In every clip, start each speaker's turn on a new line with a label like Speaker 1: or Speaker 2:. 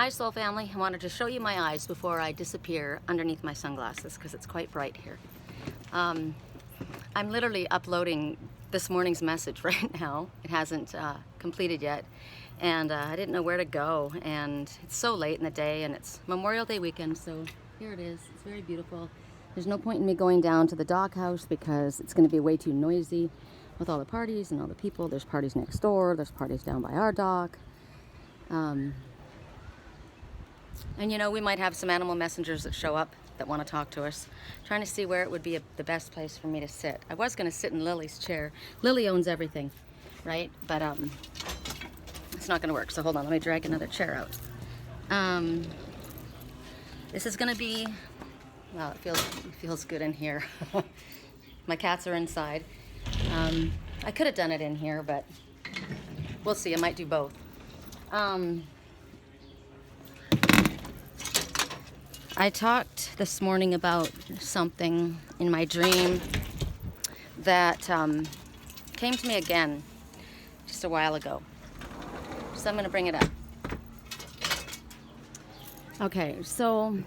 Speaker 1: Hi Soul Family, I wanted to show you my eyes before I disappear underneath my sunglasses because it's quite bright here. I'm literally uploading this morning's message right now. It hasn't completed yet, and I didn't know where to go, and it's so late in the day, and it's Memorial Day weekend, so here it is. It's very beautiful. There's no point in me going down to the doghouse because it's going to be way too noisy with all the parties and all the people. There's parties next door, there's parties down by our dock. And you know, we might have some animal messengers that show up that want to talk to us. Trying to see where it would be the best place for me to sit. I was going to sit in Lily's chair. Lily owns everything, right? But it's not going to work. So hold on, let me drag another chair out. This is going to be, well, it feels good in here. My cats are inside. I could have done it in here, but we'll see. I might do both. I talked this morning about something in my dream that came to me again just a while ago. So I'm going to bring it up. Okay, so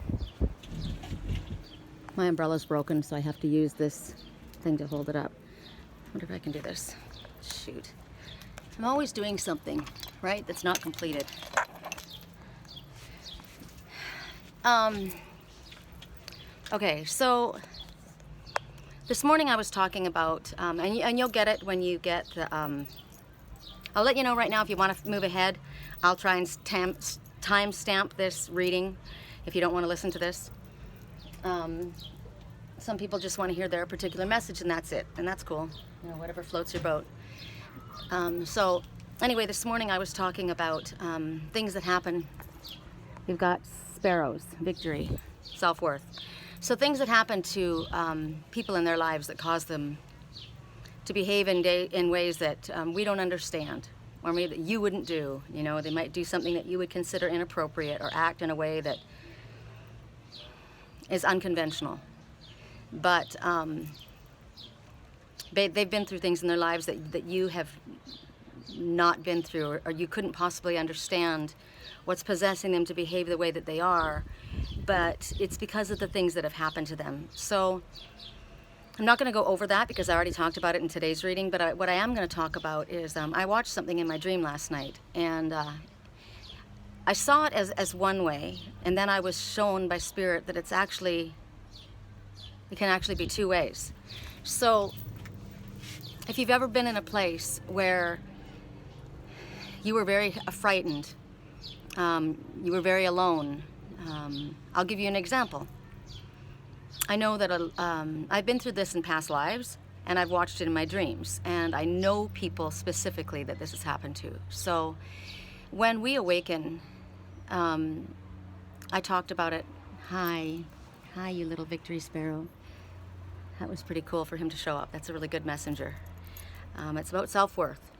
Speaker 1: my umbrella's broken, so I have to use this thing to hold it up. I wonder if I can do this. Shoot. I'm always doing something, right, that's not completed. Okay, so this morning I was talking about, and you'll get it when you get the, I'll let you know right now if you want to move ahead. I'll try and time stamp this reading if you don't want to listen to this. Some people just want to hear their particular message and that's it, and that's cool. You know, whatever floats your boat. So anyway, this morning I was talking about things that happen. We've got sparrows, victory, self-worth. So things that happen to people in their lives that cause them to behave in ways that we don't understand, or maybe that you wouldn't do. You know, they might do something that you would consider inappropriate or act in a way that is unconventional. But they've been through things in their lives that you have not been through, or you couldn't possibly understand what's possessing them to behave the way that they are, but it's because of the things that have happened to them. So I'm not going to go over that because I already talked about it in today's reading, but what I am going to talk about is I watched something in my dream last night, and I saw it as one way, and then I was shown by Spirit that it can actually be two ways. So if you've ever been in a place where you were very frightened, you were very alone, I'll give you an example. I know that I've been through this in past lives, and I've watched it in my dreams, and I know people specifically that this has happened to. So when we awaken, I talked about it. Hi, you little victory sparrow. That was pretty cool for him to show up. That's a really good messenger. It's about self-worth,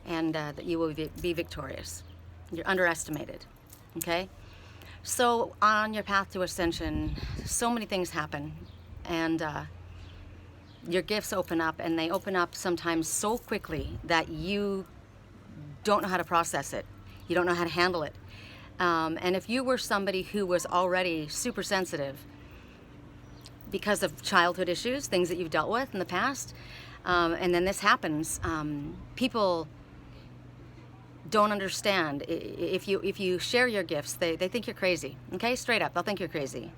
Speaker 1: and that you will be victorious. You're underestimated, okay? So on your path to ascension, so many things happen, and your gifts open up, and they open up sometimes so quickly that you don't know how to process it. You don't know how to handle it. And if you were somebody who was already super sensitive because of childhood issues, things that you've dealt with in the past, and then this happens, people don't understand. If you share your gifts, they think you're crazy. Okay, straight up, they'll think you're crazy.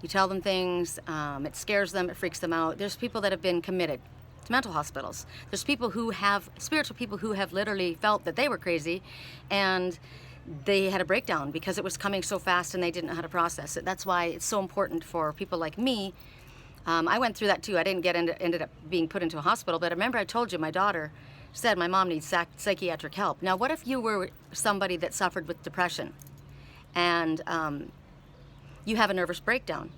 Speaker 1: You tell them things, it scares them, it freaks them out. There's people that have been committed to mental hospitals. There's people who have, spiritual people who have literally felt that they were crazy, and they had a breakdown because it was coming so fast and they didn't know how to process it. That's why it's so important for people like me. I went through that too. I didn't ended up being put into a hospital, but remember I told you my daughter said my mom needs psychiatric help. Now what if you were somebody that suffered with depression and you have a nervous breakdown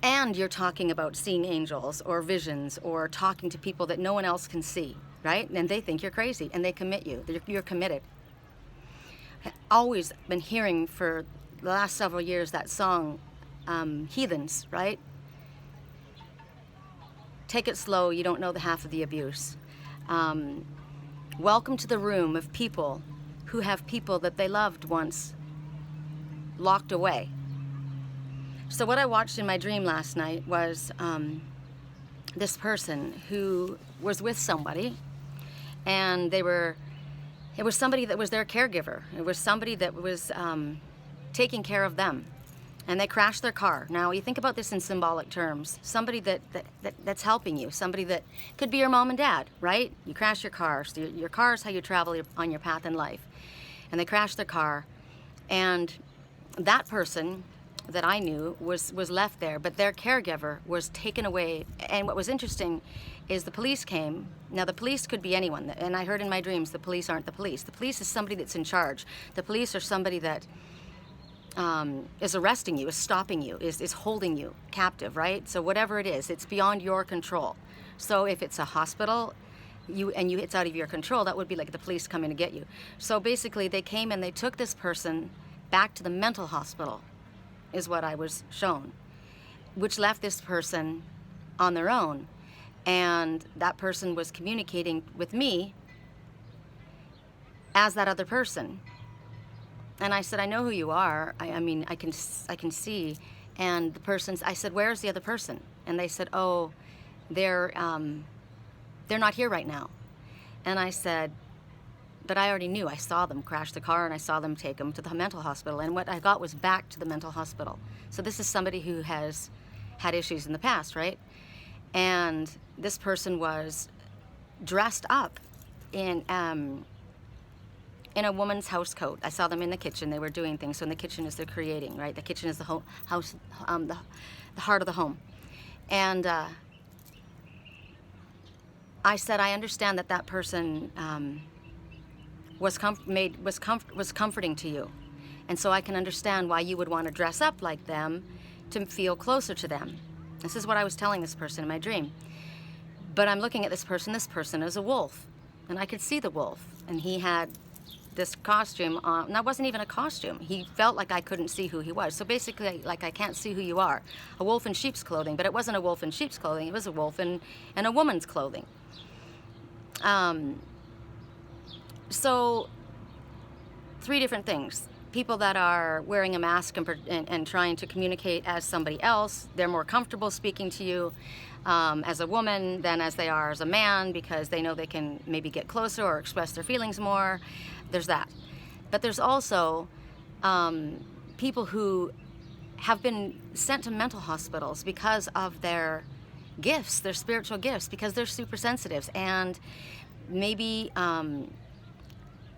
Speaker 1: and you're talking about seeing angels or visions or talking to people that no one else can see, right? And they think you're crazy and they commit you. You're committed. I've always been hearing for the last several years that song, Heathens, right? Take it slow, you don't know the half of the abuse. Welcome to the room of people who have people that they loved once locked away. So what I watched in my dream last night was this person who was with somebody, and it was somebody that was their caregiver. It was somebody that was taking care of them. And they crashed their car. Now, you think about this in symbolic terms. Somebody that's helping you. Somebody that could be your mom and dad, right? You crash your car. So your car is how you travel on your path in life. And they crashed their car. And that person that I knew was left there. But their caregiver was taken away. And what was interesting is the police came. Now, the police could be anyone. And I heard in my dreams, the police aren't the police. The police is somebody that's in charge. The police are somebody that is arresting you, is stopping you, is holding you captive, right? So whatever it is, it's beyond your control. So if it's a hospital, it's out of your control, that would be like the police coming to get you. So basically they came and they took this person back to the mental hospital, is what I was shown, which left this person on their own. And that person was communicating with me as that other person. And I said, I know who you are. I mean, I can see. And the person's, I said, where's the other person? And they said, oh, they're not here right now. And I said, but I already knew. I saw them crash the car and I saw them take them to the mental hospital. And what I got was back to the mental hospital. So this is somebody who has had issues in the past, right? And this person was dressed up in a woman's house coat. I saw them in the kitchen. They were doing things. So in the kitchen is they're creating, right? The kitchen is the house, the heart of the home. And I said, I understand that person was comforting to you, and so I can understand why you would want to dress up like them to feel closer to them. This is what I was telling this person in my dream. But I'm looking at this person. This person is a wolf, and I could see the wolf, and he had this costume on, and that wasn't even a costume. He felt like I couldn't see who he was. So basically, like, I can't see who you are. A wolf in sheep's clothing, but it wasn't a wolf in sheep's clothing. It was a wolf in a woman's clothing. So 3 different things. People that are wearing a mask and trying to communicate as somebody else, they're more comfortable speaking to you as a woman than as they are as a man, because they know they can maybe get closer or express their feelings more. There's that. But there's also people who have been sent to mental hospitals because of their gifts, their spiritual gifts, because they're super sensitives. And maybe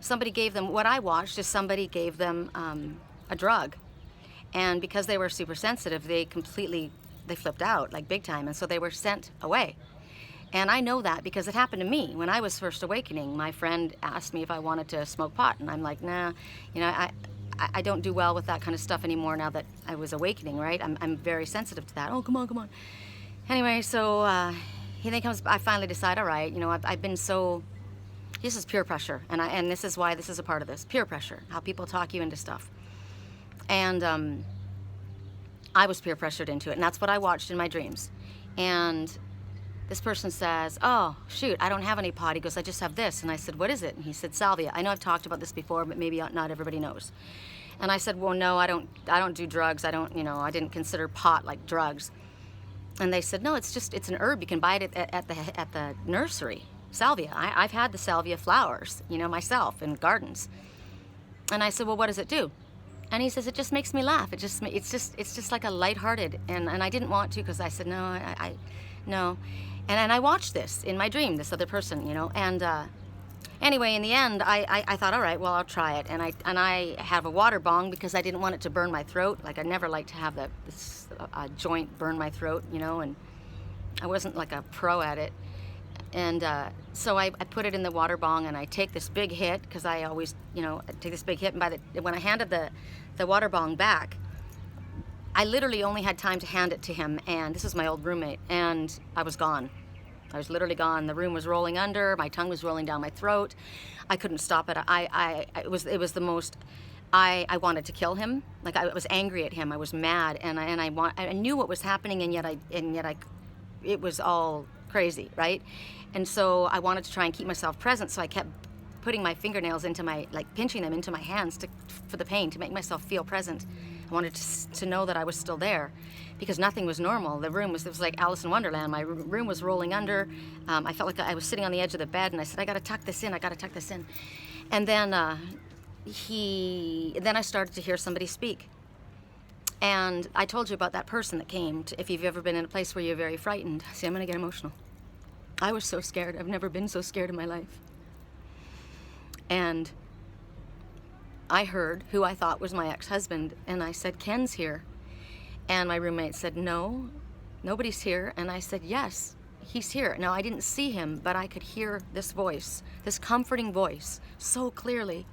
Speaker 1: somebody gave them, what I watched is somebody gave them a drug. And because they were super sensitive, they flipped out, like big time. And so they were sent away. And I know that because it happened to me. When I was first awakening, my friend asked me if I wanted to smoke pot. And I'm like, nah, I don't do well with that kind of stuff anymore now that I was awakening, right? I'm very sensitive to that. Oh, come on. Anyway, so he then comes, I finally decide, all right, I've been so, this is peer pressure. And this is why this is a part of this, peer pressure, how people talk you into stuff. And I was peer pressured into it, and that's what I watched in my dreams. And this person says, oh, shoot, I don't have any pot. He goes, I just have this. And I said, what is it? And he said, salvia. I know I've talked about this before, but maybe not everybody knows. And I said, well, no, I don't do drugs. I didn't consider pot like drugs. And they said, no, it's an herb. You can buy it at the nursery. Salvia. I've had the salvia flowers, myself in gardens. And I said, well, what does it do? And he says, it just makes me laugh. It's just like a lighthearted. And I didn't want to, because I said, no, no. And I watched this in my dream, this other person, and anyway, in the end, I thought, all right, well, I'll try it. And I have a water bong because I didn't want it to burn my throat. Like, I never liked to have this joint burn my throat, and I wasn't like a pro at it. And so I put it in the water bong, and I take this big hit, because I always, I take this big hit. And when I handed the water bong back, I literally only had time to hand it to him, and this was my old roommate, and I was gone. I was literally gone. The room was rolling under. My tongue was rolling down my throat. I couldn't stop it. It was the most. I wanted to kill him. Like, I was angry at him. I was mad, and I knew what was happening, and yet it was all crazy, right? And so I wanted to try and keep myself present. So I kept putting my fingernails into pinching them into my hands for the pain, to make myself feel present. I wanted to know that I was still there, because nothing was normal. The room was, it was like Alice in Wonderland. My room was rolling under. I felt like I was sitting on the edge of the bed, and I said, I gotta tuck this in, I gotta tuck this in. And then then I started to hear somebody speak. And I told you about that person that came, if you've ever been in a place where you're very frightened. See, I'm gonna get emotional. I was so scared. I've never been so scared in my life. And I heard who I thought was my ex-husband, and I said, Ken's here. And my roommate said, no, nobody's here. And I said, yes, he's here. Now, I didn't see him, but I could hear this voice, this comforting voice, so clearly.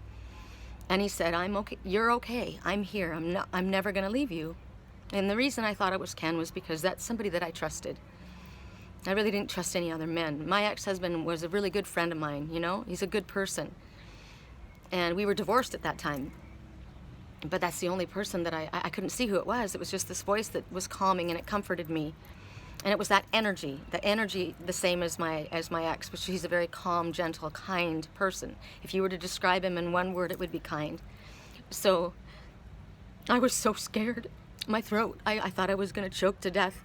Speaker 1: And he said, I'm okay, you're okay, I'm here, I'm never gonna leave you. And the reason I thought it was Ken was because that's somebody that I trusted. I really didn't trust any other men. My ex-husband was a really good friend of mine, you know? He's a good person. And we were divorced at that time. But that's the only person that I couldn't see who it was. It was just this voice that was calming, and it comforted me. And it was that energy, the same as my ex, but he's a very calm, gentle, kind person. If you were to describe him in one word, it would be kind. So I was so scared. My throat, I thought I was gonna choke to death.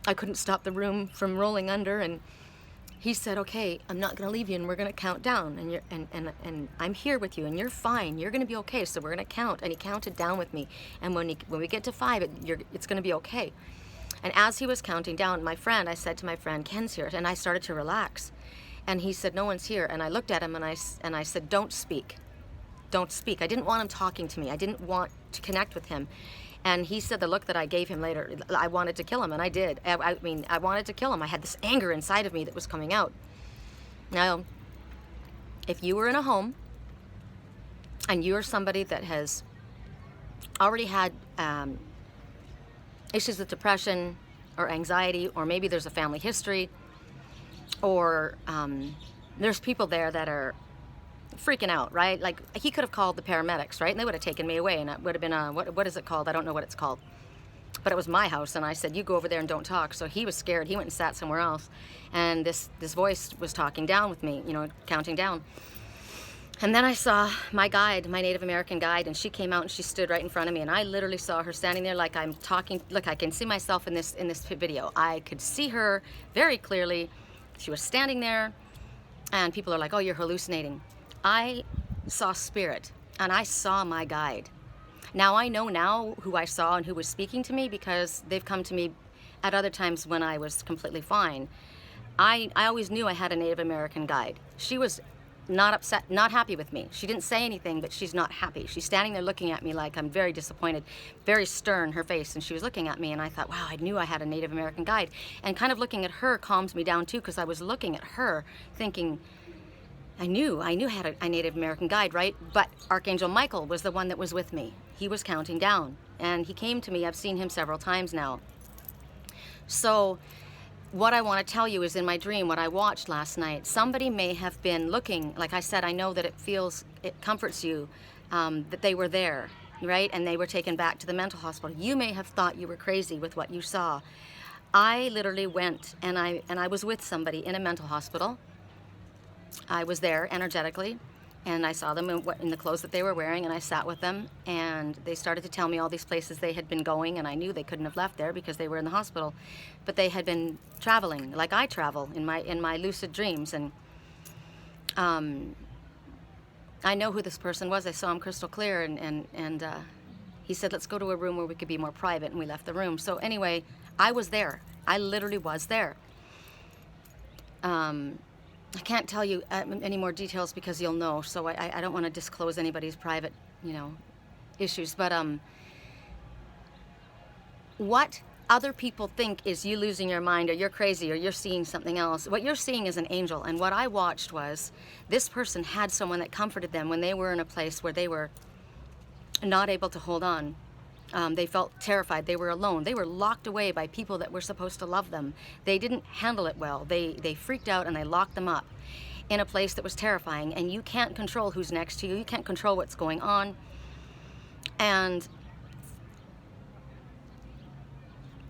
Speaker 1: I couldn't stop the room from rolling under, and he said, okay, I'm not gonna leave you, and we're gonna count down, and I'm here with you, and you're fine, you're gonna be okay, so we're gonna count. And he counted down with me, and when we get to 5, it's gonna be okay. And as he was counting down, I said to my friend, Ken's here, and I started to relax. And he said, no one's here. And I looked at him, and I said, don't speak. Don't speak. I didn't want him talking to me. I didn't want to connect with him. And he said the look that I gave him later, I wanted to kill him, and I did. I mean, I wanted to kill him. I had this anger inside of me that was coming out. Now, if you were in a home, and you're somebody that has already had issues with depression or anxiety, or maybe there's a family history, or there's people there that are freaking out, right? Like, he could have called the paramedics, right? And they would have taken me away, and it would have been what is it called? I don't know what it's called. But it was my house, and I said, you go over there and don't talk. So he was scared. He went and sat somewhere else. And this voice was talking down with me, you know, counting down. And then I saw my guide, my Native American guide, and she came out and she stood right in front of me, and I literally saw her standing there like I'm talking. Look, I can see myself in this video. I could see her very clearly. She was standing there, and people are like, oh, you're hallucinating. I saw spirit, and I saw my guide. Now I know now who I saw and who was speaking to me, because they've come to me at other times when I was completely fine. I always knew I had a Native American guide. She was not upset, not happy with me. She didn't say anything, but she's not happy. She's standing there looking at me like I'm very disappointed, very stern, her face, and she was looking at me, and I thought, wow, I knew I had a Native American guide. And kind of looking at her calms me down too, because I was looking at her thinking, I knew I had a Native American guide, right? But Archangel Michael was the one that was with me. He was counting down, and he came to me. I've seen him several times now. So what I want to tell you is, in my dream, what I watched last night, somebody may have been looking, like I said, I know that it comforts you that they were there, right? And they were taken back to the mental hospital. You may have thought you were crazy with what you saw. I literally went, and I was with somebody in a mental hospital. I was there energetically, and I saw them in the clothes that they were wearing, and I sat with them, and they started to tell me all these places they had been going, and I knew they couldn't have left there because they were in the hospital, but they had been traveling like I travel in my lucid dreams. And I know who this person was. I saw him crystal clear, and he said, let's go to a room where we could be more private, and we left the room. So anyway, I was there. I literally was there. I can't tell you any more details because you'll know, so I don't want to disclose anybody's private, issues. But what other people think is you losing your mind, or you're crazy, or you're seeing something else. What you're seeing is an angel, and what I watched was this person had someone that comforted them when they were in a place where they were not able to hold on. They felt terrified. They were alone. They were locked away by people that were supposed to love them. They didn't handle it well. They freaked out, and they locked them up in a place that was terrifying. And you can't control who's next to you. You can't control what's going on. And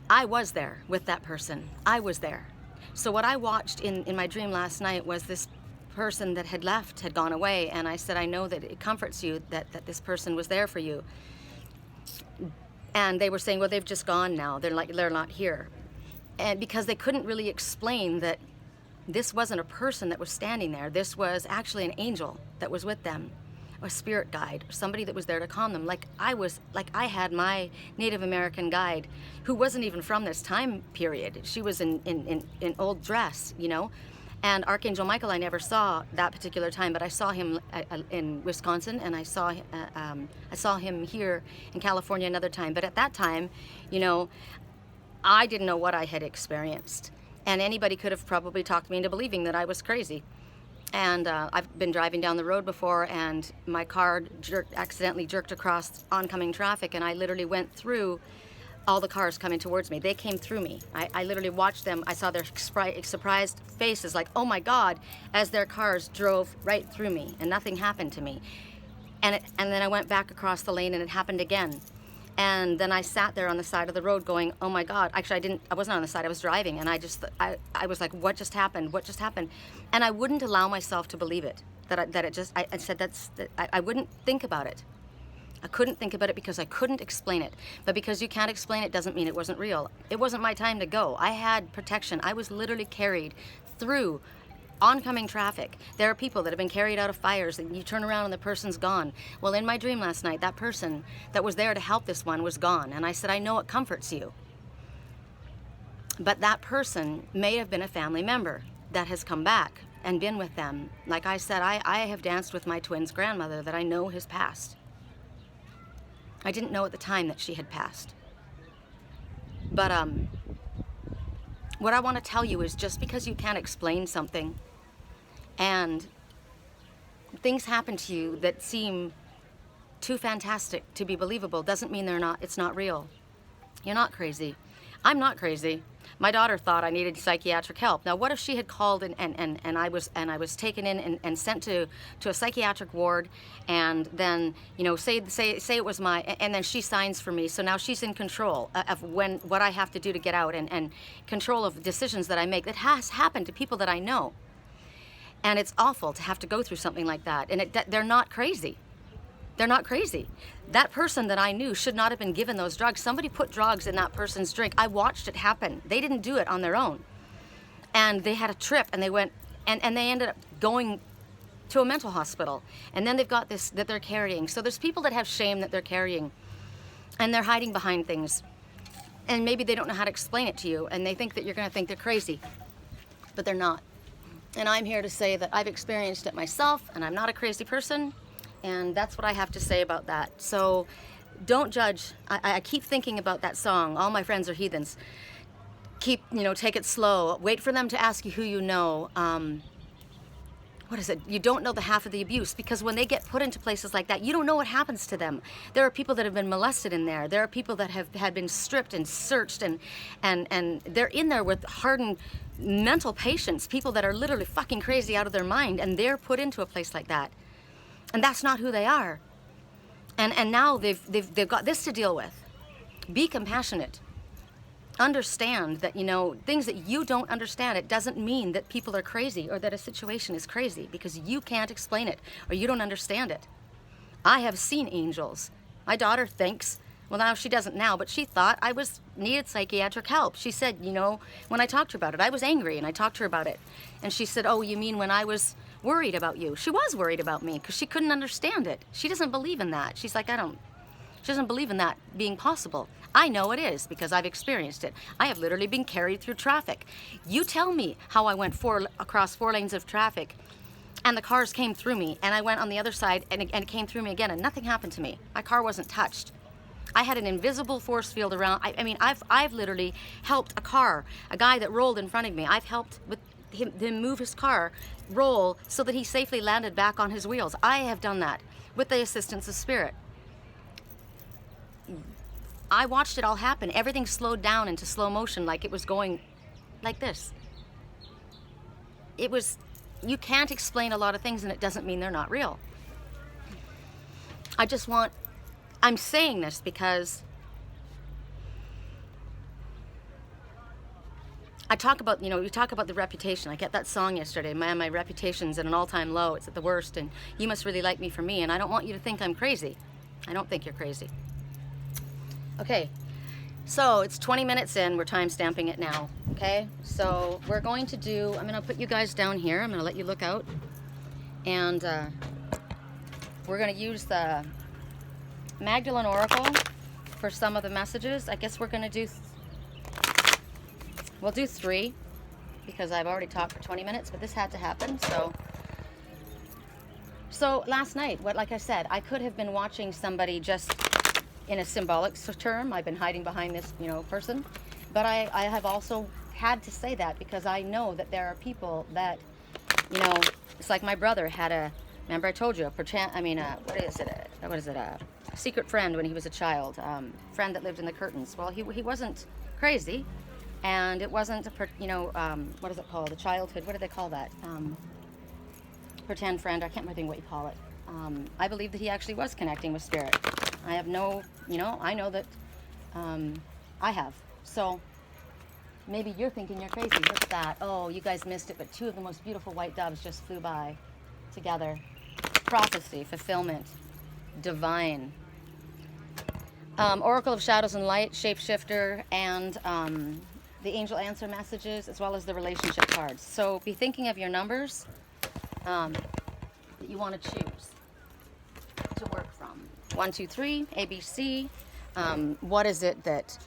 Speaker 1: I was there with that person. I was there. So what I watched in my dream last night was this person that had left, had gone away. And I said, I know that it comforts you that this person was there for you. And they were saying, well, they've just gone now. They're not here. And because they couldn't really explain that this wasn't a person that was standing there. This was actually an angel that was with them, a spirit guide, or somebody that was there to calm them. Like I had my Native American guide, who wasn't even from this time period. She was in old dress, you know. And Archangel Michael I never saw that particular time, but I saw him in Wisconsin, and I saw him here in California another time. But at that time, you know, I didn't know what I had experienced. And anybody could have probably talked me into believing that I was crazy. And I've been driving down the road before, and my car accidentally jerked across oncoming traffic, and I literally went through all the cars coming towards me. They came through me. I literally watched them. I saw their surprised faces, like, oh my God, as their cars drove right through me, and nothing happened to me. And then I went back across the lane, and it happened again. And then I sat there on the side of the road going, oh my God. Actually, I wasn't on the side, I was driving, and I was like, what just happened? What just happened? And I wouldn't allow myself to believe it, I said I wouldn't think about it. I couldn't think about it because I couldn't explain it. But because you can't explain it doesn't mean it wasn't real. It wasn't my time to go. I had protection. I was literally carried through oncoming traffic. There are people that have been carried out of fires, and you turn around and the person's gone. Well, in my dream last night, that person that was there to help this one was gone. And I said, I know it comforts you. But that person may have been a family member that has come back and been with them. Like I said, I have danced with my twin's grandmother that I know has passed. I didn't know at the time that she had passed. But what I want to tell you is, just because you can't explain something and things happen to you that seem too fantastic to be believable doesn't mean it's not real. You're not crazy. I'm not crazy. My daughter thought I needed psychiatric help. Now, what if she had called and I was taken in and sent to a psychiatric ward, and then, you know, say it was and then she signs for me. So now she's in control of what I have to do to get out, and control of decisions that I make. That has happened to people that I know. And it's awful to have to go through something like that. And they're not crazy. They're not crazy. That person that I knew should not have been given those drugs. Somebody put drugs in that person's drink. I watched it happen. They didn't do it on their own. And they had a trip, and they went, and they ended up going to a mental hospital. And then they've got this that they're carrying. So there's people that have shame that they're carrying, and they're hiding behind things. And maybe they don't know how to explain it to you, and they think that you're going to think they're crazy. But they're not. And I'm here to say that I've experienced it myself, and I'm not a crazy person. And that's what I have to say about that. So don't judge. I keep thinking about that song, All My Friends Are Heathens. Take it slow. Wait for them to ask you who you know. What is it? You don't know the half of the abuse, because when they get put into places like that, you don't know what happens to them. There are people that have been molested in there. There are people that had been stripped and searched, and they're in there with hardened mental patients, people that are literally fucking crazy out of their mind, and they're put into a place like that. And that's not who they are. And now they've got this to deal with. Be compassionate. Understand that, things that you don't understand, it doesn't mean that people are crazy or that a situation is crazy, because you can't explain it or you don't understand it. I have seen angels. My daughter thinks, well, now she doesn't now, but she thought I needed psychiatric help. She said, when I talked to her about it, I was angry, and I talked to her about it. And she said, oh, you mean when I was worried about you? She was worried about me because she couldn't understand it. She doesn't believe in that. She's like, she doesn't believe in that being possible. I know it is, because I've experienced it. I have literally been carried through traffic. You tell me how I went across 4 lanes of traffic, and the cars came through me, and I went on the other side, and it came through me again, and nothing happened to me. My car wasn't touched. I had an invisible force field around. I've literally helped a guy that rolled in front of me. I've helped with him move his car, roll, so that he safely landed back on his wheels. I have done that with the assistance of spirit. I watched it all happen. Everything slowed down into slow motion, like it was going like this. You can't explain a lot of things, and it doesn't mean they're not real. I'm saying this because I talk about, you talk about the reputation. I get that song yesterday, my reputation's at an all-time low, it's at the worst, and you must really like me for me, and I don't want you to think I'm crazy. I don't think you're crazy. Okay, so it's 20 minutes in. We're time stamping it now. Okay, so we're going to do, I'm going to put you guys down here. I'm going to let you look out. And we're going to use the Magdalene Oracle for some of the messages. I guess we're going to do, we'll do 3 because I've already talked for 20 minutes, but this had to happen. So last night, like I said, I could have been watching somebody just in a symbolic term. I've been hiding behind this, person. But I have also had to say that because I know that there are people that, it's like my brother had remember I told you, what is it? A secret friend when he was a child, friend that lived in the curtains. Well, he wasn't crazy, and it wasn't what is it called? The childhood. What do they call that? Pretend friend. I can't remember what you call it. I believe that he actually was connecting with spirit. I have no, I know that I have. So maybe you're thinking you're crazy. What's that? Oh, you guys missed it, but 2 of the most beautiful white doves just flew by together. Prophecy, fulfillment, divine. Oracle of Shadows and Light, Shapeshifter, and the angel answer messages, as well as the relationship cards. So be thinking of your numbers that you want to choose to work from. 1, 2, 3, ABC. What is it that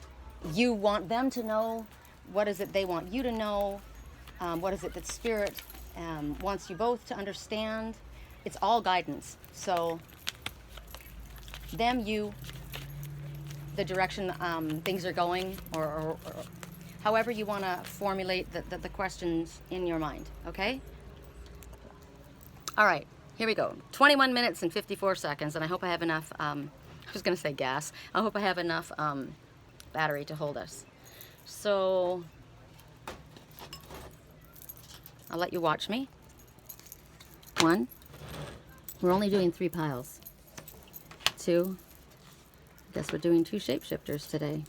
Speaker 1: you want them to know? What is it they want you to know? What is it that Spirit wants you both to understand? It's all guidance. So them, you, the direction things are going, or however you want to formulate the questions in your mind, okay? All right, here we go. 21 minutes and 54 seconds, and I hope I have enough, I was going to say gas. I hope I have enough battery to hold us. So I'll let you watch me. 1, we're only doing 3 piles. 2, I guess we're doing 2 shapeshifters today.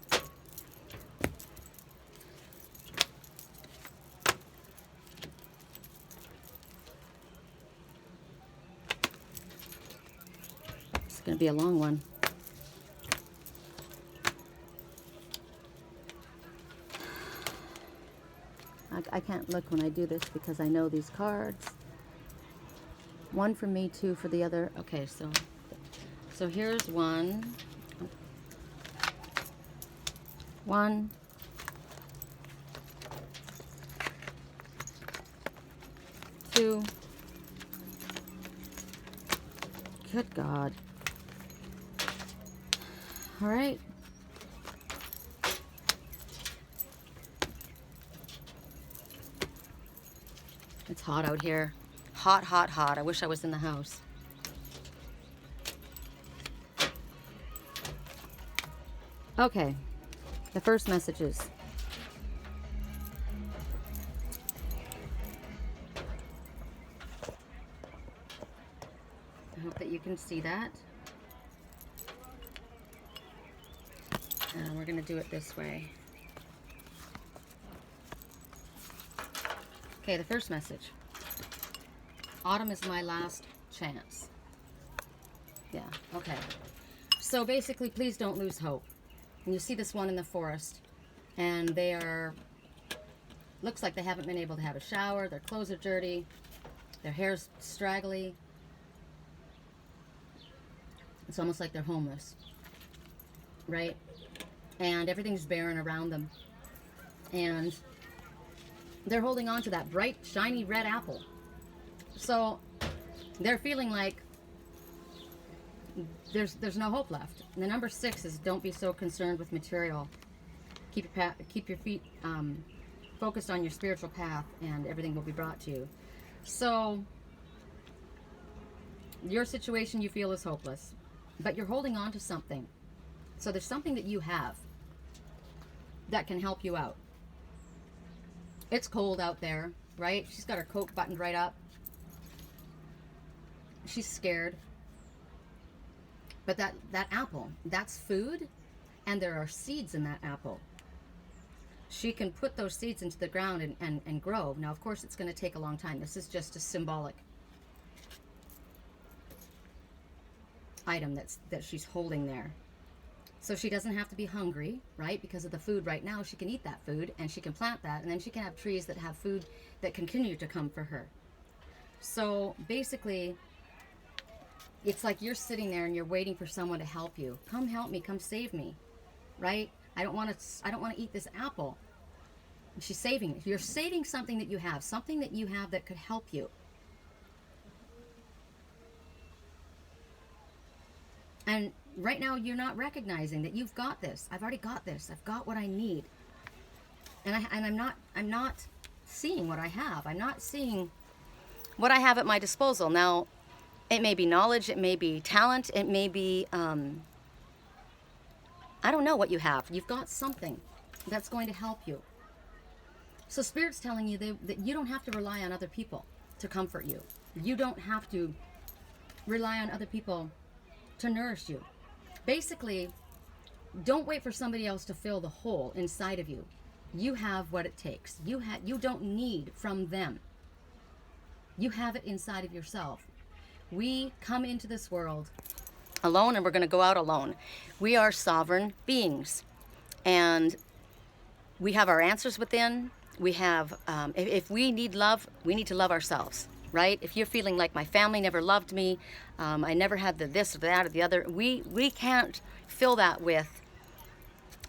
Speaker 1: It's going to be a long one. I can't look when I do this because I know these cards. 1 for me, 2 for the other. Okay, so here's 1. 1. 2. Good God. All right. It's hot out here. Hot, hot, hot. I wish I was in the house. Okay. The first messages. I hope that you can see that. And we're going to do it this way. Okay, the first message. Autumn is my last chance. Yeah, okay. So basically, please don't lose hope. And you see this one in the forest, and they are, looks like they haven't been able to have a shower, their clothes are dirty, their hair's straggly. It's almost like they're homeless, right? And everything's barren around them. And they're holding on to that bright, shiny red apple. So they're feeling like there's no hope left. And the number 6 is don't be so concerned with material. Keep your feet focused on your spiritual path, and everything will be brought to you. So your situation you feel is hopeless, but you're holding on to something. So there's something that you have that can help you out. It's cold out there, right? She's got her coat buttoned right up. She's scared. But that apple, that's food, and there are seeds in that apple. She can put those seeds into the ground and grow. Now, of course, it's going to take a long time. This is just a symbolic item that she's holding there. So she doesn't have to be hungry, right? Because of the food right now, she can eat that food and she can plant that, and then she can have trees that have food that continue to come for her. So basically, it's like you're sitting there and you're waiting for someone to help you. Come help me, come save me, right? I don't want to eat this apple. She's saving it. You're saving something that you have that could help you. And right now you're not recognizing that you've got this. I've already got this. I've got what I need. And I'm not seeing what I have. I'm not seeing what I have at my disposal. Now, it may be knowledge, it may be talent, it may be I don't know what you have. You've got something that's going to help you. So Spirit's telling you that you don't have to rely on other people to comfort you. You don't have to rely on other people to nourish you. Basically, don't wait for somebody else to fill the hole inside of you. You have what it takes. You don't need from them. You have it inside of yourself. We come into this world alone, and we're going to go out alone. We are sovereign beings, and we have our answers within. We have, if we need love, we need to love ourselves, right? If you're feeling like my family never loved me, I never had the this or that or the other, we can't fill that with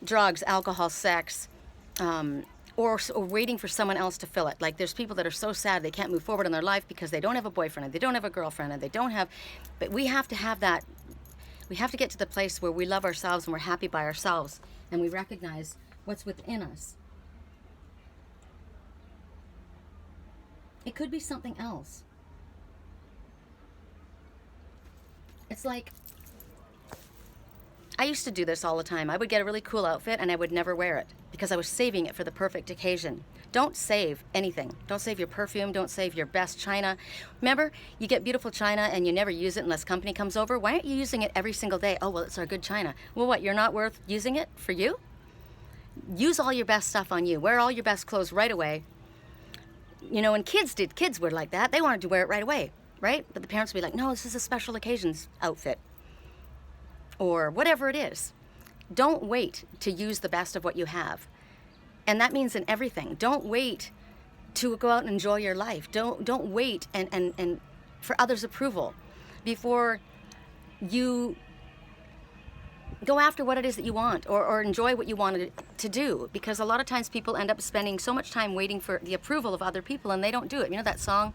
Speaker 1: drugs, alcohol, sex, or waiting for someone else to fill it. Like, there's people that are so sad they can't move forward in their life because they don't have a boyfriend, and they don't have a girlfriend, and they don't have, but we have to have that. We have to get to the place where we love ourselves and we're happy by ourselves, and we recognize what's within us. It could be something else. It's like, I used to do this all the time. I would get a really cool outfit and I would never wear it because I was saving it for the perfect occasion. Don't save anything. Don't save your perfume. Don't save your best china. Remember, you get beautiful china and you never use it unless company comes over. Why aren't you using it every single day? Oh, well, it's our good china. Well, what, you're not worth using it for you? Use all your best stuff on you. Wear all your best clothes right away. You know, and kids were like that. They wanted to wear it right away, right? But the parents would be like, no, this is a special occasions outfit. Or whatever it is. Don't wait to use the best of what you have. And that means in everything. Don't wait to go out and enjoy your life. Don't wait and for others' approval before you go after what it is that you want, or enjoy what you wanted to do. Because a lot of times people end up spending so much time waiting for the approval of other people, and they don't do it. You know that song?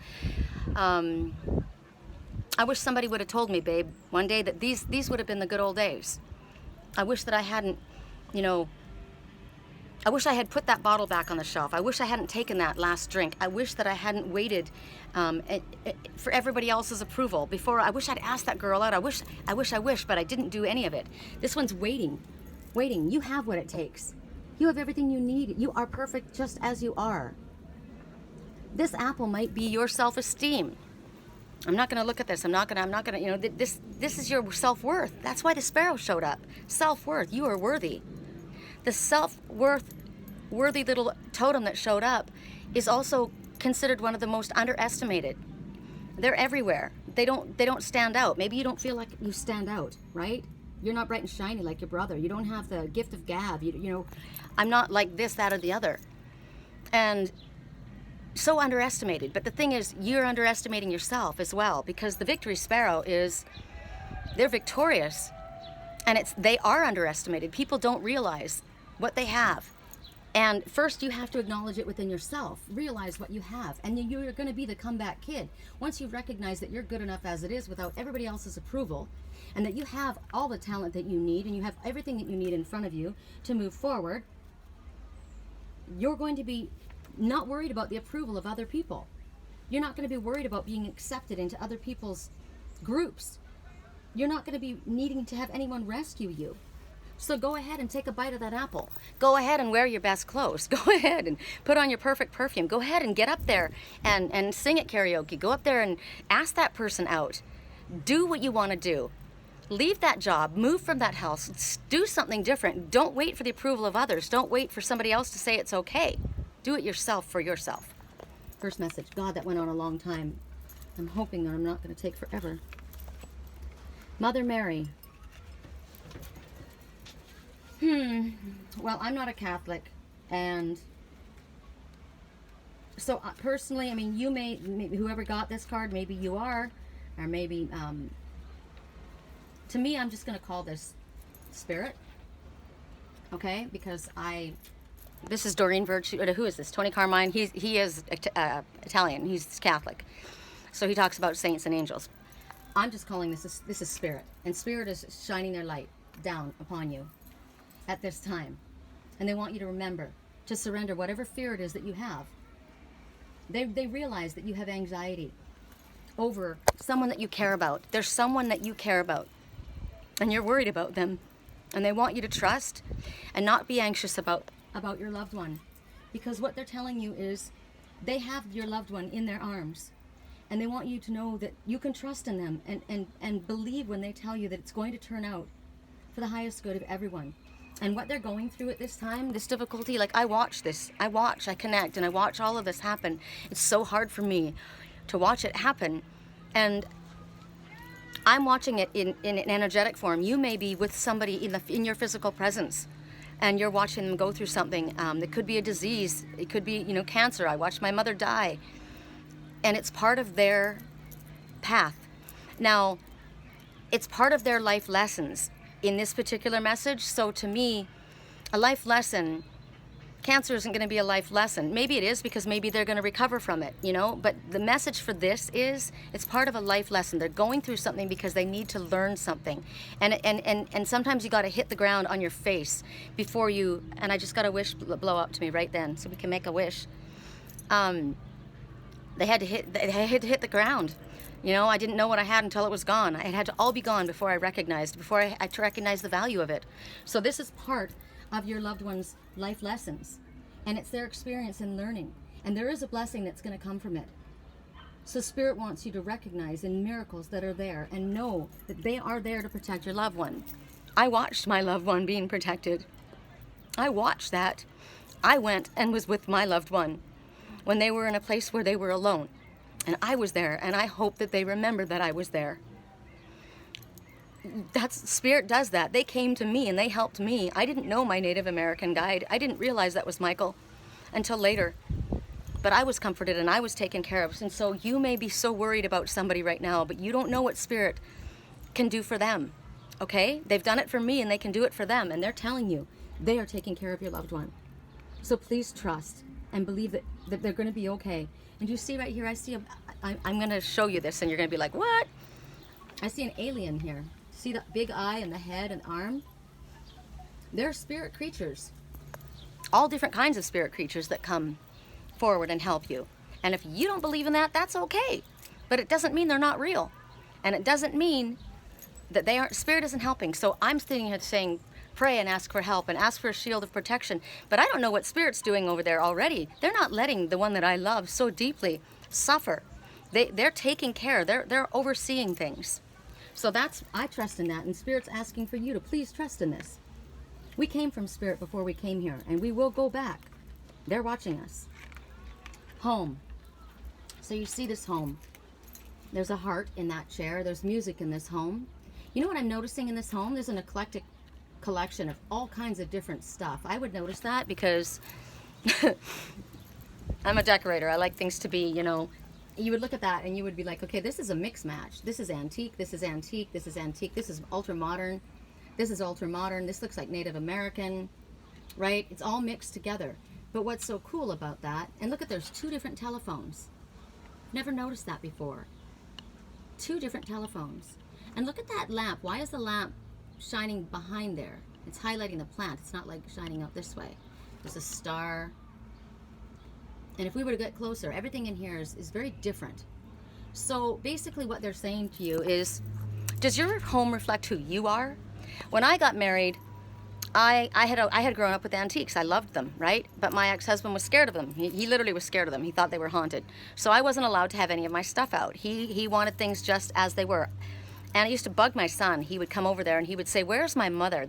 Speaker 1: I wish somebody would have told me, babe, one day that these would have been the good old days. I wish that I hadn't, you know, I wish I had put that bottle back on the shelf. I wish I hadn't taken that last drink. I wish that I hadn't waited for everybody else's approval before. I wish I'd asked that girl out. I wish, but I didn't do any of it. This one's waiting. You have what it takes. You have everything you need. You are perfect just as you are. This apple might be your self-esteem. I'm not going to look at this. I'm not going to, you know, this is your self-worth. That's why the sparrow showed up. Self-worth. You are worthy. The self-worthy little totem that showed up is also considered one of the most underestimated. They're everywhere. They don't stand out. Maybe you don't feel like you stand out, right? You're not bright and shiny like your brother. You don't have the gift of gab. You know, I'm not like this, that, or the other. And so underestimated. But the thing is, you're underestimating yourself as well, because the victory sparrow they're victorious, and they are underestimated. People don't realize what they have. And first you have to acknowledge it within yourself. Realize what you have. And then you're going to be the comeback kid. Once you recognize that you're good enough as it is without everybody else's approval, and that you have all the talent that you need, and you have everything that you need in front of you to move forward, you're going to be not worried about the approval of other people. You're not going to be worried about being accepted into other people's groups. You're not going to be needing to have anyone rescue you. So go ahead and take a bite of that apple. Go ahead and wear your best clothes. Go ahead and put on your perfect perfume. Go ahead and get up there and sing at karaoke. Go up there and ask that person out. Do what you want to do. Leave that job. Move from that house. Do something different. Don't wait for the approval of others. Don't wait for somebody else to say it's okay. Do it yourself for yourself. First message. God, that went on a long time. I'm hoping that I'm not going to take forever. Mother Mary. Well, I'm not a Catholic, and so personally, I mean, you maybe whoever got this card, maybe you are, or maybe, to me, I'm just going to call this spirit, okay? Because this is Doreen Virtue, who is this? Tony Carmine. He is Italian. He's Catholic. So he talks about saints and angels. I'm just calling this is spirit. And spirit is shining their light down upon you at this time. And they want you to remember to surrender whatever fear it is that you have. They realize that you have anxiety over someone that you care about. There's someone that you care about, and you're worried about them. And they want you to trust and not be anxious about your loved one. Because what they're telling you is they have your loved one in their arms. And they want you to know that you can trust in them and believe when they tell you that it's going to turn out for the highest good of everyone. And what they're going through at this time, this difficulty, like I connect, and I watch all of this happen. It's so hard for me to watch it happen. And I'm watching it in an energetic form. You may be with somebody in your physical presence, and you're watching them go through something. It could be a disease. It could be, cancer. I watched my mother die. And it's part of their path. Now, it's part of their life lessons in this particular message. So to me, a life lesson, cancer isn't going to be a life lesson. Maybe it is, because maybe they're going to recover from it, but the message for this is it's part of a life lesson. They're going through something because they need to learn something. And sometimes you got to hit the ground on your face before you, and I just got a wish blow up to me right then, so we can make a wish. They had to hit the ground. I didn't know what I had until it was gone. It had to all be gone before I recognized the value of it. So this is part of your loved one's life lessons, and it's their experience in learning. And there is a blessing that's going to come from it. So Spirit wants you to recognize in miracles that are there and know that they are there to protect your loved one. I watched my loved one being protected. I watched that. I went and was with my loved one when they were in a place where they were alone. And I was there, and I hope that they remember that I was there. Spirit does that. They came to me and they helped me. I didn't know my Native American guide. I didn't realize that was Michael until later. But I was comforted and I was taken care of. And so you may be so worried about somebody right now, but you don't know what Spirit can do for them. Okay? They've done it for me, and they can do it for them. And they're telling you they are taking care of your loved one. So please trust and believe that they're going to be okay. And you see right here, I'm going to show you this, and you're going to be like, what? I see an alien here. See that big eye and the head and arm? They're spirit creatures. All different kinds of spirit creatures that come forward and help you. And if you don't believe in that, that's okay. But it doesn't mean they're not real. And it doesn't mean that Spirit isn't helping. So I'm sitting here saying, pray and ask for help and ask for a shield of protection. But I don't know what Spirit's doing over there already. They're not letting the one that I love so deeply suffer. They're taking care. They're overseeing things. So I trust in that, and Spirit's asking for you to please trust in this. We came from Spirit before we came here, and we will go back. They're watching us. Home. So you see this home. There's a heart in that chair. There's music in this home. You know what I'm noticing in this home? There's an eclectic collection of all kinds of different stuff. I would notice that because I'm a decorator. I like things to be, you would look at that and you would be like, okay, this is a mix match. This is antique, this is antique, this is antique, this is ultra modern, this is ultra modern, this looks like Native American, right? It's all mixed together. But what's so cool about that, and look at, there's 2 different telephones. Never noticed that before. 2 different telephones. And look at that lamp. Why is the lamp shining behind there? It's highlighting the plant. It's not like shining out this way. There's a star. And if we were to get closer, everything in here is very different. So basically what they're saying to you is, does your home reflect who you are? When I got married, I had grown up with antiques. I loved them, right? But my ex-husband was scared of them. He literally was scared of them. He thought they were haunted. So I wasn't allowed to have any of my stuff out. He wanted things just as they were. And it used to bug my son. He would come over there and he would say, where's my mother?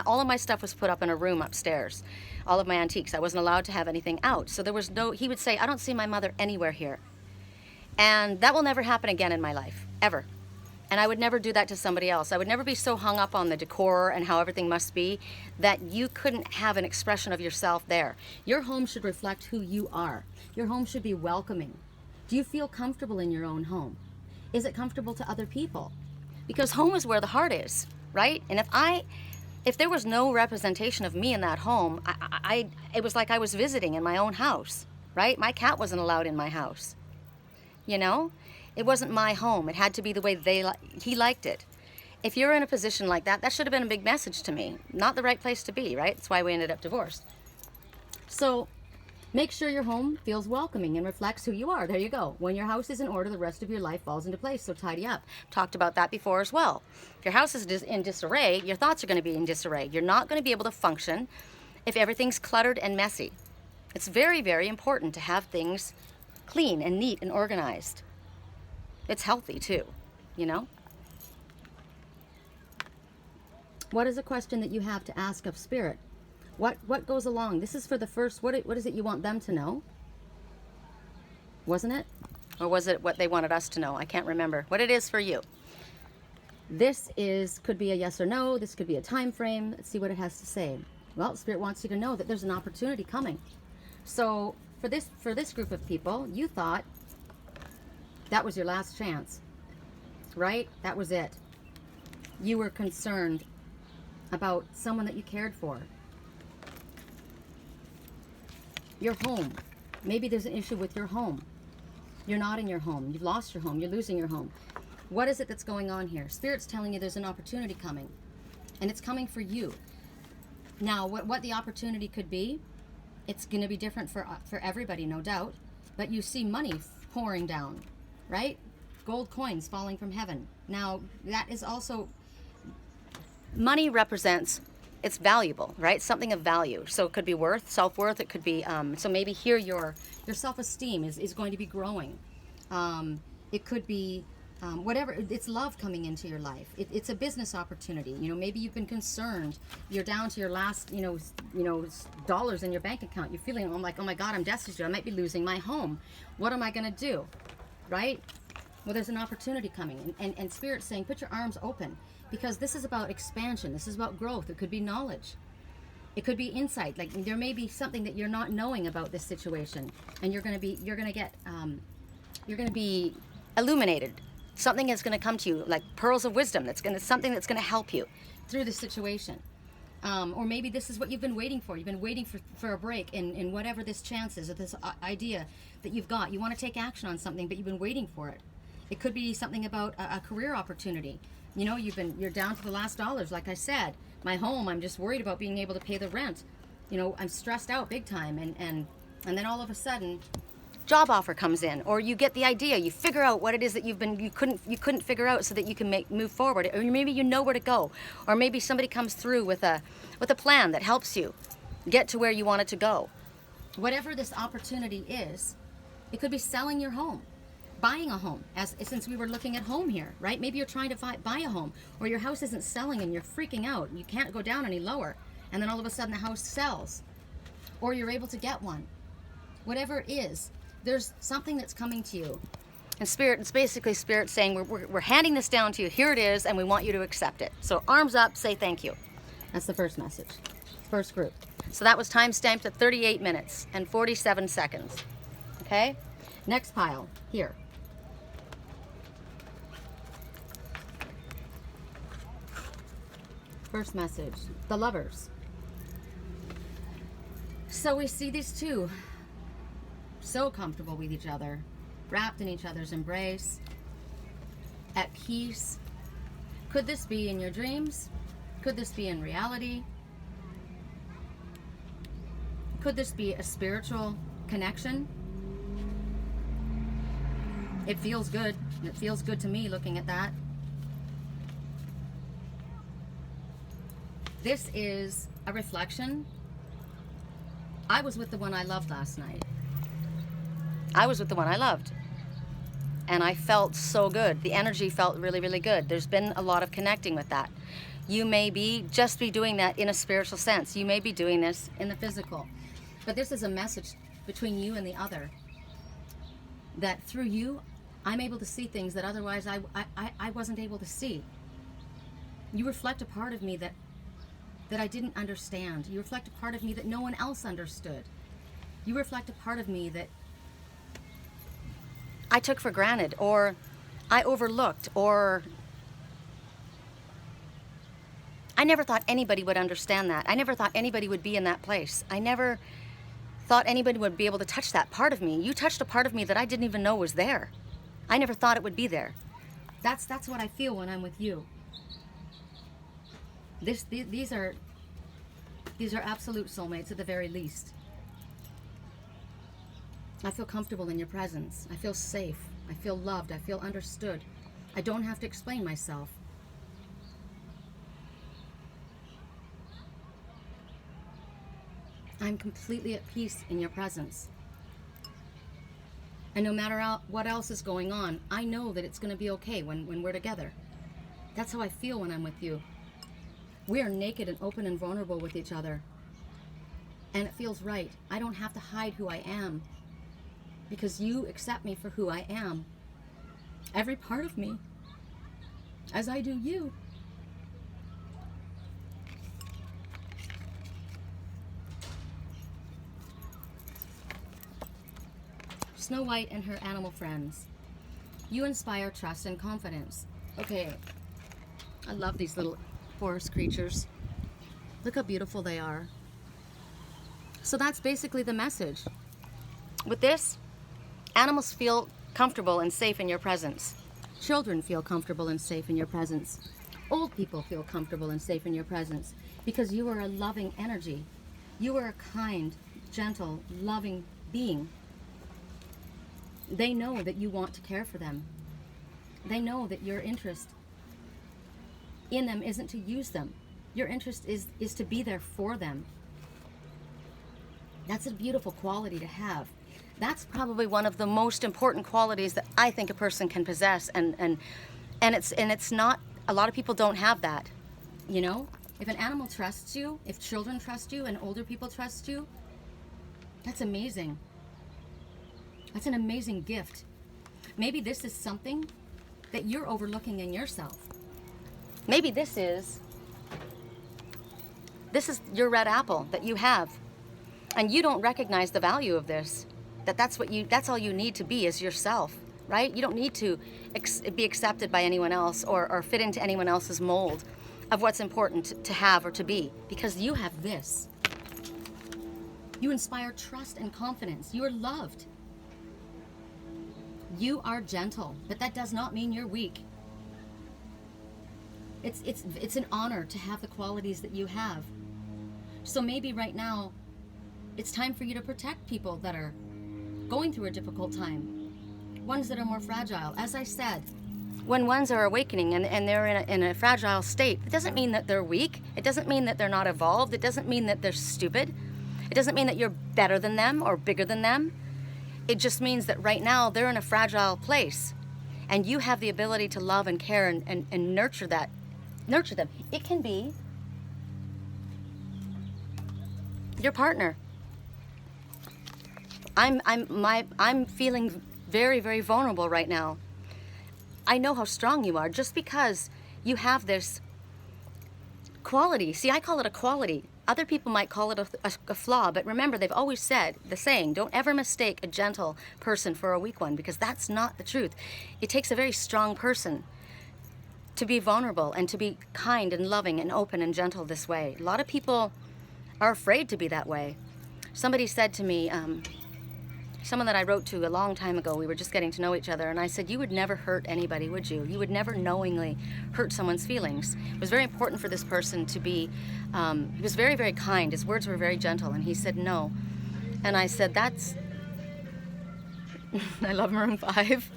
Speaker 1: All of my stuff was put up in a room upstairs. All of my antiques. I wasn't allowed to have anything out. So he would say, I don't see my mother anywhere here. And that will never happen again in my life, ever. And I would never do that to somebody else. I would never be so hung up on the decor and how everything must be that you couldn't have an expression of yourself there. Your home should reflect who you are. Your home should be welcoming. Do you feel comfortable in your own home? Is it comfortable to other people? Because home is where the heart is, right? And if there was no representation of me in that home, it was like I was visiting in my own house, right? My cat wasn't allowed in my house, you know? It wasn't my home. It had to be the way he liked it. If you're in a position like that, that should have been a big message to me. Not the right place to be, right? That's why we ended up divorced. So make sure your home feels welcoming and reflects who you are. There you go. When your house is in order, the rest of your life falls into place. So tidy up. Talked about that before as well. If your house is in disarray, your thoughts are going to be in disarray. You're not going to be able to function if everything's cluttered and messy. It's very, very important to have things clean and neat and organized. It's healthy too, you know? What is a question that you have to ask of Spirit? What goes along? This is for the first, what is it you want them to know? Wasn't it? Or was it what they wanted us to know? I can't remember. What it is for you. This could be a yes or no. This could be a time frame. Let's see what it has to say. Well, Spirit wants you to know that there's an opportunity coming. So for this group of people, you thought that was your last chance, right? That was it. You were concerned about someone that you cared for. Your home. Maybe there's an issue with your home. You're not in your home. You've lost your home. You're losing your home. What is it that's going on here? Spirit's telling you there's an opportunity coming, and it's coming for you. Now, what the opportunity could be, it's going to be different for everybody, no doubt. But you see money pouring down, right? Gold coins falling from heaven. Now, that is also, money represents, it's valuable, right? Something of value. So it could be worth, self-worth. It could be, so maybe here your self-esteem is going to be growing. It could be whatever. It's love coming into your life. It's a business opportunity. You know, maybe you've been concerned. You're down to your last, dollars in your bank account. You're feeling, I'm like, oh my God, I'm destitute. I might be losing my home. What am I going to do? Right? Well, there's an opportunity coming. And Spirit's saying, put your arms open. Because this is about expansion. This is about growth. It could be knowledge. It could be insight. Like there may be something that you're not knowing about this situation, and you're going to be illuminated. Something is going to come to you, like pearls of wisdom. Something that's going to help you through this situation. Or maybe this is what you've been waiting for. You've been waiting for a break in whatever this chance is, or this idea that you've got. You want to take action on something, but you've been waiting for it. It could be something about a career opportunity. You know, you're down to the last dollars. Like I said, my home, I'm just worried about being able to pay the rent. You know, I'm stressed out big time. And then all of a sudden, job offer comes in, or you get the idea. You figure out what it is that you couldn't figure out, so that you can move forward. Or maybe you know where to go. Or maybe somebody comes through with a plan that helps you get to where you wanted to go. Whatever this opportunity is, it could be selling your home. Buying a home, since we were looking at home here, right? Maybe you're trying to buy a home, or your house isn't selling and you're freaking out. You can't go down any lower, and then all of a sudden the house sells, or you're able to get one. Whatever it is, there's something that's coming to you. And Spirit, it's basically Spirit saying, we're handing this down to you. Here it is, and we want you to accept it. So arms up, say thank you. That's the first message, first group. So that was time stamped at 38 minutes and 47 seconds. Okay? Next pile, here. First message, the lovers. So we see these two so comfortable with each other, wrapped in each other's embrace, at peace. Could this be in your dreams? Could this be in reality? Could this be a spiritual connection? It feels good. It feels good to me looking at that. This is a reflection. I was with the one I loved last night. I was with the one I loved. And I felt so good. The energy felt really, really good. There's been a lot of connecting with that. You may just be doing that in a spiritual sense. You may be doing this in the physical. But this is a message between you and the other. That through you, I'm able to see things that otherwise I wasn't able to see. You reflect a part of me that I didn't understand. You reflect a part of me that no one else understood. You reflect a part of me that I took for granted, or I overlooked, or I never thought anybody would understand that. I never thought anybody would be in that place. I never thought anybody would be able to touch that part of me. You touched a part of me that I didn't even know was there. I never thought it would be there. That's what I feel when I'm with you. These are absolute soulmates at the very least. I feel comfortable in your presence. I feel safe. I feel loved. I feel understood. I don't have to explain myself. I'm completely at peace in your presence. And no matter what else is going on, I know that it's going to be okay when we're together. That's how I feel when I'm with you. We are naked and open and vulnerable with each other. And it feels right. I don't have to hide who I am, because you accept me for who I am. Every part of me, as I do you. Snow White and her animal friends. You inspire trust and confidence. Okay, I love these little forest creatures. Look how beautiful they are. So that's basically the message. With this, animals feel comfortable and safe in your presence. Children feel comfortable and safe in your presence. Old people feel comfortable and safe in your presence, because you are a loving energy. You are a kind, gentle, loving being. They know that you want to care for them. They know that your interest in them isn't to use them. Your interest is to be there for them. That's a beautiful quality to have. That's probably one of the most important qualities that I think a person can possess, and it's not, a lot of people don't have that. You know, if an animal trusts you, if children trust you, and older people trust you, that's amazing. That's an amazing gift. Maybe this is something that you're overlooking in yourself. Maybe this is your red apple that you have, and you don't recognize the value of this. That's all you need to be, is yourself, right? You don't need to be accepted by anyone else or fit into anyone else's mold of what's important to have or to be, because you have this. You inspire trust and confidence. You are loved. You are gentle, but that does not mean you're weak. It's an honor to have the qualities that you have. So maybe right now, it's time for you to protect people that are going through a difficult time, ones that are more fragile. As I said, when ones are awakening and they're in a fragile state, it doesn't mean that they're weak. It doesn't mean that they're not evolved. It doesn't mean that they're stupid. It doesn't mean that you're better than them or bigger than them. It just means that right now they're in a fragile place, and you have the ability to love and care and nurture them. It can be your partner. I'm feeling very, very vulnerable right now. I know how strong you are just because you have this quality. See, I call it a quality. Other people might call it a flaw, but remember, they've always said the saying, don't ever mistake a gentle person for a weak one, because that's not the truth. It takes a very strong person to be vulnerable and to be kind and loving and open and gentle this way. A lot of people are afraid to be that way. Somebody said to me, someone that I wrote to a long time ago, we were just getting to know each other, and I said, you would never hurt anybody, would you? You would never knowingly hurt someone's feelings. It was very important for this person to be, he was very, very kind. His words were very gentle, and he said no. And I said, that's, I love Maroon 5.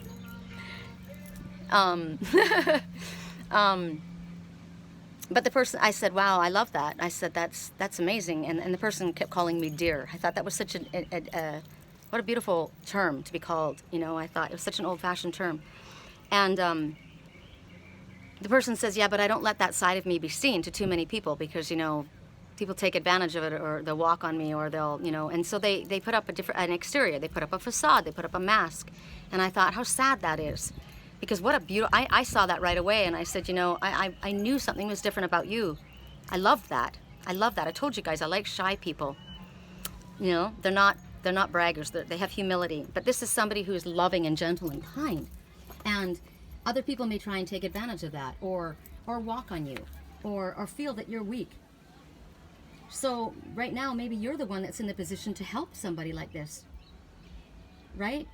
Speaker 1: But the person, I said, wow, I love that. I said, that's amazing. And the person kept calling me dear. I thought that was such what a beautiful term to be called. You know, I thought it was such an old-fashioned term. And the person says, yeah, but I don't let that side of me be seen to too many people because, you know, people take advantage of it, or they'll walk on me, or they'll, you know, and so they put up an exterior, they put up a facade, they put up a mask. And I thought, how sad that is. Because what a beautiful, I saw that right away, and I said, you know, I knew something was different about you. I loved that. I love that. I told you guys, I like shy people. You know, they're not braggers, they have humility. But this is somebody who is loving and gentle and kind. And other people may try and take advantage of that, or walk on you, or feel that you're weak. So right now, maybe you're the one that's in the position to help somebody like this, right?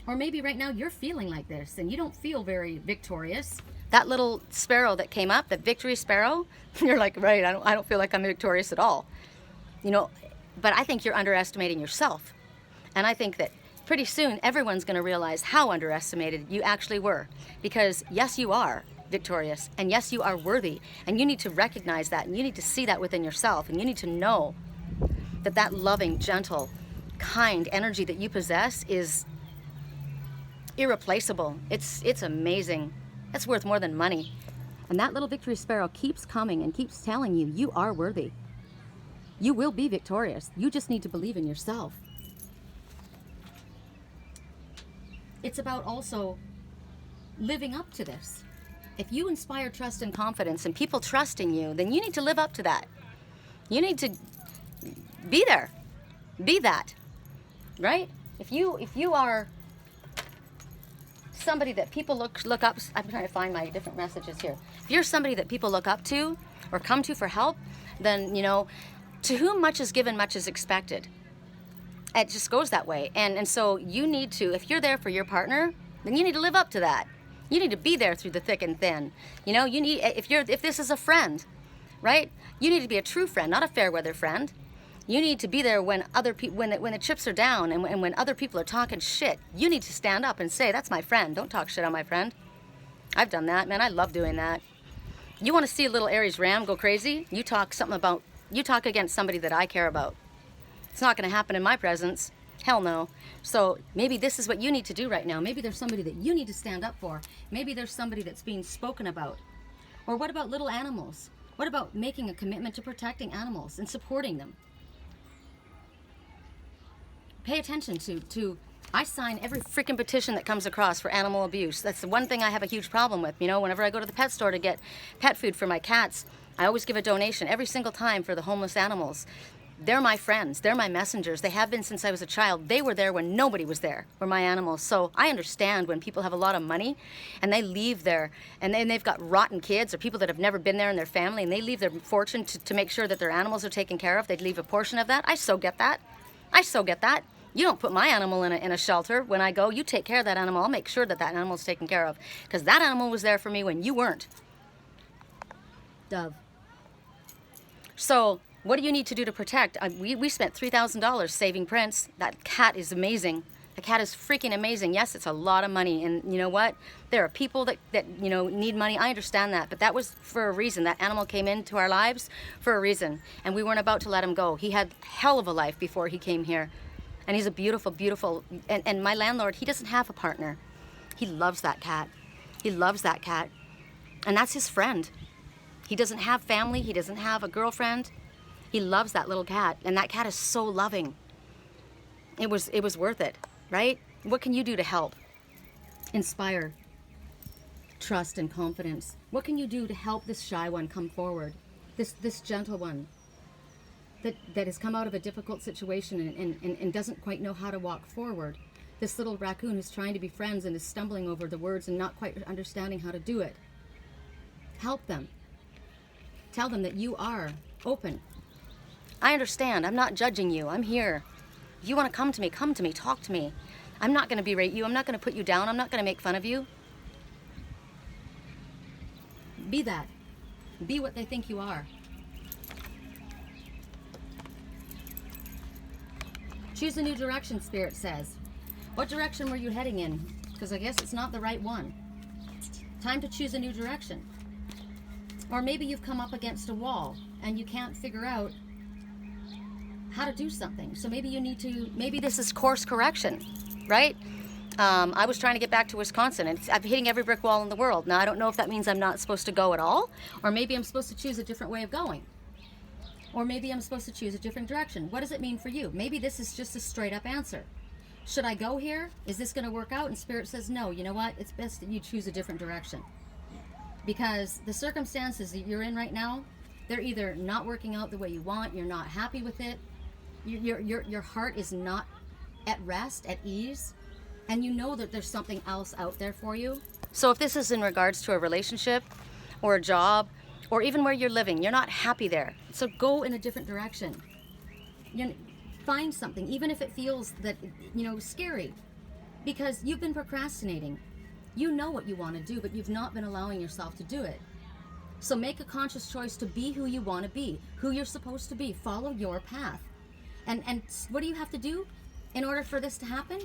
Speaker 1: Or maybe right now you're feeling like this and you don't feel very victorious. That little sparrow that came up, the victory sparrow, you're like, right, I don't feel like I'm victorious at all. You know, but I think you're underestimating yourself. And I think that pretty soon everyone's going to realize how underestimated you actually were. Because yes, you are victorious, and yes, you are worthy, and you need to recognize that, and you need to see that within yourself, and you need to know that that loving, gentle, kind energy that you possess is irreplaceable. It's amazing. It's worth more than money. And that little victory sparrow keeps coming and keeps telling you, you are worthy. You will be victorious. You just need to believe in yourself. It's about also living up to this. If you inspire trust and confidence and people trust in you, then you need to live up to that. You need to be there. Be that. Right? If you are somebody that people look up, I'm trying to find my different messages here. If you're somebody that people look up to or come to for help, then, you know, to whom much is given, much is expected. It just goes that way. And so you need to, if you're there for your partner, then you need to live up to that. You need to be there through the thick and thin. You know, you need, if this is a friend, right? You need to be a true friend, not a fair weather friend. You need to be there when other people, when the chips are down, and when other people are talking shit. You need to stand up and say, that's my friend. Don't talk shit on my friend. I've done that, man. I love doing that. You want to see a little Aries ram go crazy? You talk against somebody that I care about. It's not going to happen in my presence. Hell no. So maybe this is what you need to do right now. Maybe there's somebody that you need to stand up for. Maybe there's somebody that's being spoken about. Or what about little animals? What about making a commitment to protecting animals and supporting them? Pay attention to I sign every freaking petition that comes across for animal abuse. That's the one thing I have a huge problem with. You know, whenever I go to the pet store to get pet food for my cats, I always give a donation every single time for the homeless animals. They're my friends. They're my messengers. They have been since I was a child. They were there when nobody was there, were my animals. So I understand when people have a lot of money and they leave there, and then they've got rotten kids or people that have never been there in their family, and they leave their fortune to make sure that their animals are taken care of. They'd leave a portion of that. I so get that. I so get that. You don't put my animal in a shelter when I go. You take care of that animal. I'll make sure that that animal's taken care of, because that animal was there for me when you weren't. Dove. So what do you need to do to protect? We spent $3,000 saving Prince. That cat is amazing. The cat is freaking amazing. Yes, it's a lot of money. And you know what? There are people that you know, need money. I understand that. But that was for a reason. That animal came into our lives for a reason. And we weren't about to let him go. He had a hell of a life before he came here. And he's a beautiful, beautiful... And my landlord, he doesn't have a partner. He loves that cat. He loves that cat. And that's his friend. He doesn't have family. He doesn't have a girlfriend. He loves that little cat, and that cat is so loving. It was worth it, right? What can you do to help inspire trust and confidence? What can you do to help this shy one come forward? This gentle one that has come out of a difficult situation and doesn't quite know how to walk forward. This little raccoon who's trying to be friends and is stumbling over the words and not quite understanding how to do it. Help them. Tell them that you are open. I understand. I'm not judging you. I'm here. If you want to come to me, talk to me. I'm not going to berate you. I'm not going to put you down. I'm not going to make fun of you. Be that. Be what they think you are. Choose a new direction, Spirit says. What direction were you heading in? Because I guess it's not the right one. Time to choose a new direction. Or maybe you've come up against a wall and you can't figure out how to do something. So maybe you need to, maybe this is course correction, right? I was trying to get back to Wisconsin, and I'm hitting every brick wall in the world. Now, I don't know if that means I'm not supposed to go at all, or maybe I'm supposed to choose a different way of going. Or maybe I'm supposed to choose a different direction. What does it mean for you? Maybe this is just a straight up answer. Should I go here? Is this going to work out? And Spirit says, no, you know what? It's best that you choose a different direction. Because the circumstances that you're in right now, they're either not working out the way you want, you're not happy with it, your heart is not at rest, at ease, and you know that there's something else out there for you. So if this is in regards to a relationship or a job or even where you're living, you're not happy there. So go in a different direction. Find something, even if it feels that, scary, because you've been procrastinating. You know what you want to do, but you've not been allowing yourself to do it. So make a conscious choice to be who you want to be, who you're supposed to be. Follow your path. And what do you have to do in order for this to happen?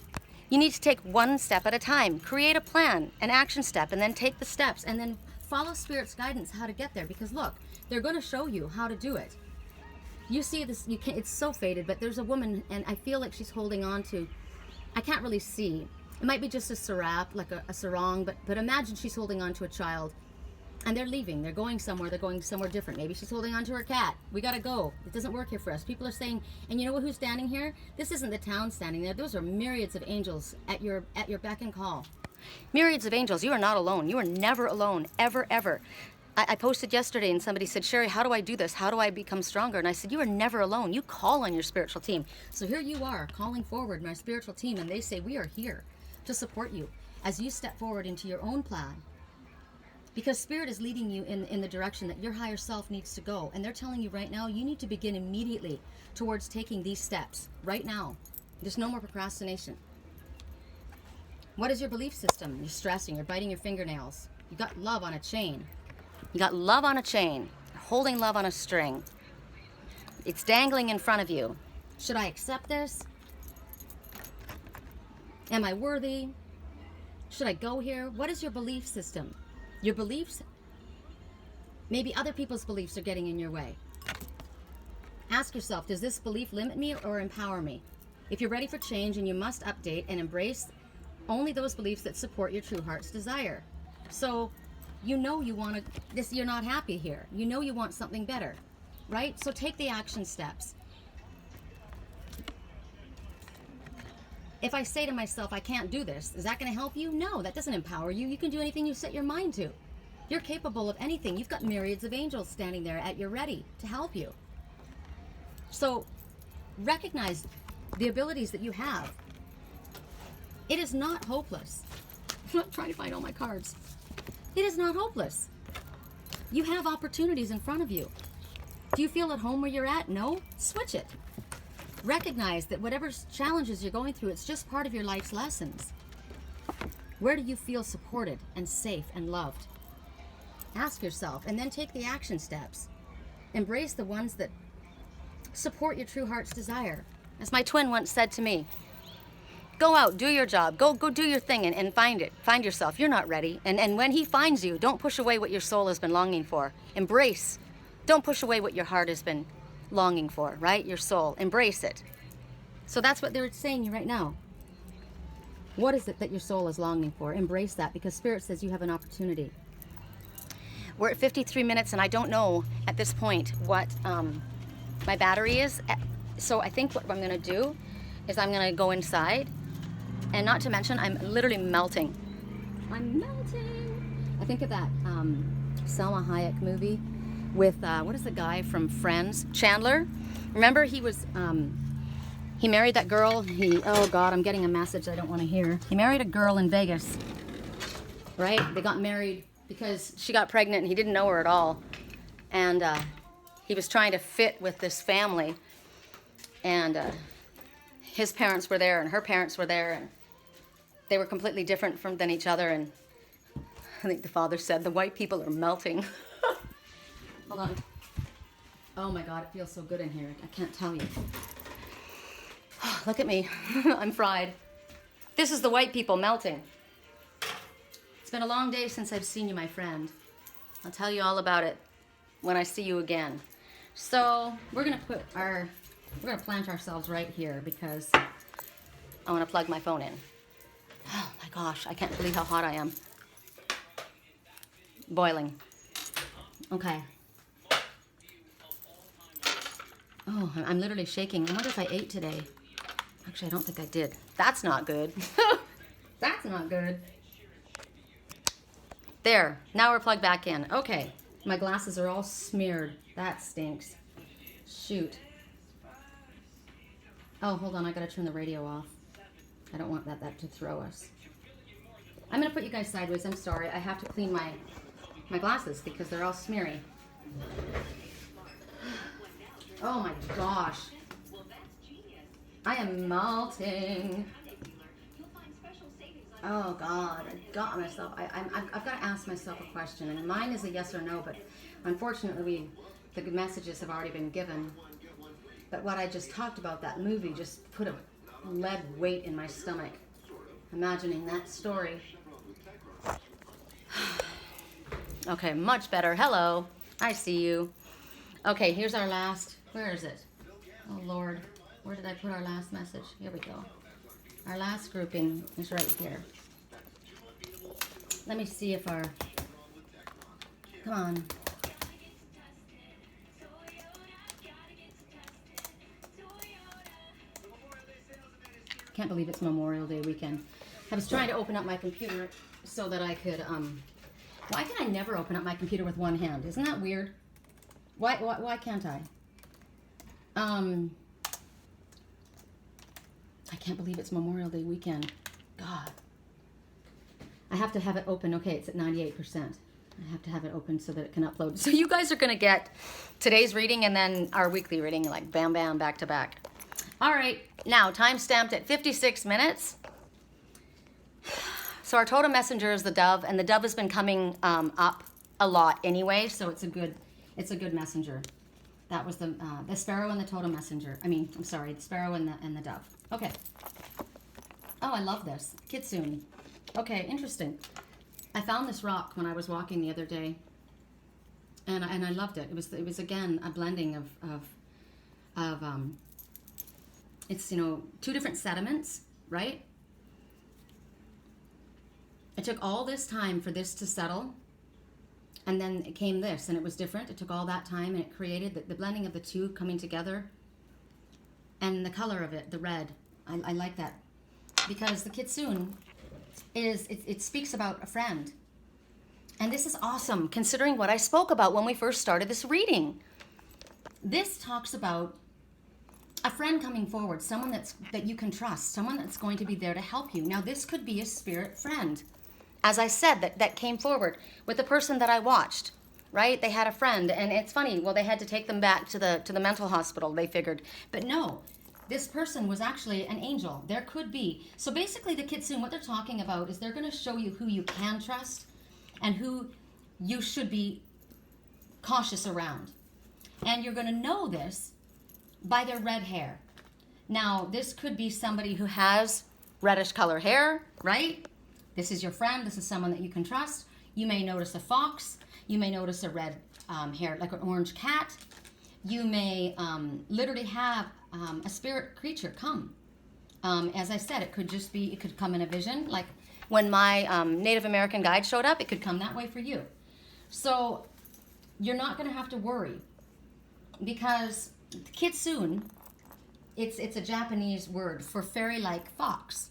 Speaker 1: You need to take one step at a time. Create a plan, an action step, and then take the steps, and then follow Spirit's guidance how to get there. Because look, they're going to show you how to do it. You see this, it's so faded, but there's a woman, and I feel like she's holding on to, I can't really see. It might be just a sarap, like a sarong, but imagine she's holding on to a child, and they're leaving. They're going somewhere different. Maybe she's holding on to her cat. We gotta go. It doesn't work here for us. People are saying, and you know who's standing here? This isn't the town standing there. Those are myriads of angels at your beck and call. Myriads of angels. You are not alone. You are never alone, ever, ever. I posted yesterday and somebody said, Sherry, how do I do this? How do I become stronger? And I said, you are never alone. You call on your spiritual team. So here you are calling forward my spiritual team, and they say, we are here to support you as you step forward into your own plan. Because Spirit is leading you in the direction that your higher self needs to go. And they're telling you right now, you need to begin immediately towards taking these steps right now. There's no more procrastination. What is your belief system? You're stressing, you're biting your fingernails. You got love on a chain. You got love on a chain, holding love on a string. It's dangling in front of you. Should I accept this? Am I worthy? Should I go here? What is your belief system? Your beliefs, maybe other people's beliefs are getting in your way. Ask yourself, does this belief limit me or empower me? If you're ready for change, and you must update and embrace only those beliefs that support your true heart's desire. So, you know you want this, you're not happy here. You know you want something better, right? So take the action steps. If I say to myself, I can't do this, is that going to help you? No, that doesn't empower you. You can do anything you set your mind to. You're capable of anything. You've got myriads of angels standing there at your ready to help you. So recognize the abilities that you have. It is not hopeless. I'm not trying to find all my cards. It is not hopeless. You have opportunities in front of you. Do you feel at home where you're at? No? Switch it. Recognize that whatever challenges you're going through, it's just part of your life's lessons. Where do you feel supported and safe and loved? Ask yourself, and then take the action steps. Embrace the ones that support your true heart's desire. As my twin once said to me, go out, do your job, go do your thing and find it. Find yourself. You're not ready. And when he finds you, don't push away what your soul has been longing for. Embrace. Don't push away what your heart has been longing for, right? Your soul. Embrace it. So that's what they're saying to you right now. What is it that your soul is longing for? Embrace that, because Spirit says you have an opportunity. We're at 53 minutes, and I don't know at this point what my battery is. So I think what I'm going to do is I'm going to go inside. And not to mention, I'm literally melting. I'm melting. I think of that Selma Hayek movie with, what is the guy from Friends? Chandler. Remember, he was, he married that girl. Oh God, I'm getting a message I don't want to hear. He married a girl in Vegas, right? They got married because she got pregnant and he didn't know her at all. And he was trying to fit with this family. And his parents were there and her parents were there, and they were completely different than each other. And I think the father said, the white people are melting. Hold on. Oh my God, it feels so good in here. I can't tell you. Look at me. I'm fried. This is the white people melting. It's been a long day since I've seen you, my friend. I'll tell you all about it when I see you again. So we're gonna plant ourselves right here because I want to plug my phone in. Oh my gosh, I can't believe how hot I am. Boiling. Okay. Oh, I'm literally shaking. I wonder if I ate today. Actually, I don't think I did. That's not good. That's not good. There, now we're plugged back in. Okay, my glasses are all smeared. That stinks. Shoot. Oh, hold on, I gotta turn the radio off. I don't want that to throw us. I'm gonna put you guys sideways. I'm sorry. I have to clean my glasses because they're all smeary. Oh my gosh. I am melting. Oh God, I got myself. I've got to ask myself a question, and mine is a yes or no. But unfortunately, the messages have already been given. But what I just talked about, that movie, just put a lead weight in my stomach. Imagining that story. Okay, much better. Hello, I see you. Okay, here's our last. Where is it? Oh Lord, where did I put our last message? Here we go. Our last grouping is right here. Let me see if our... Come on. Can't believe it's Memorial Day weekend. I was trying to open up my computer so that I could... Why can I never open up my computer with one hand? Isn't that weird? Why can't I? I can't believe it's Memorial Day weekend. God. I have to have it open. Okay, it's at 98%. I have to have it open so that it can upload. So you guys are going to get today's reading and then our weekly reading, like bam, bam, back to back. All right. Now, time stamped at 56 minutes. So our totem messenger is the dove, and the dove has been coming up a lot anyway, so it's a good messenger. That was the sparrow and the totem messenger. I'm sorry, the sparrow and the dove. Okay. Oh, I love this. Kitsune. Okay, interesting. I found this rock when I was walking the other day, and I loved it. It was again a blending of it's two different sediments, right? It took all this time for this to settle, and then it came this, and it was different. It took all that time, and it created the blending of the two coming together, and the color of it, the red. I like that because the Kitsune it speaks about a friend, and this is awesome considering what I spoke about when we first started this reading. This talks about a friend coming forward, someone that you can trust, someone that's going to be there to help you. Now, this could be a spirit friend. As I said, that came forward with the person that I watched, right? They had a friend, and it's funny. Well, they had to take them back to the mental hospital, they figured. But no, this person was actually an angel. There could be. So basically, the Kitsune, what they're talking about is they're going to show you who you can trust and who you should be cautious around. And you're going to know this by their red hair. Now, this could be somebody who has reddish color hair, right? This is your friend. This is someone that you can trust. You may notice a fox. You may notice a red hair, like an orange cat. You may literally have a spirit creature come. As I said, it could come in a vision. Like when my Native American guide showed up, it could come that way for you. So you're not going to have to worry because Kitsune, it's a Japanese word for fairy-like fox.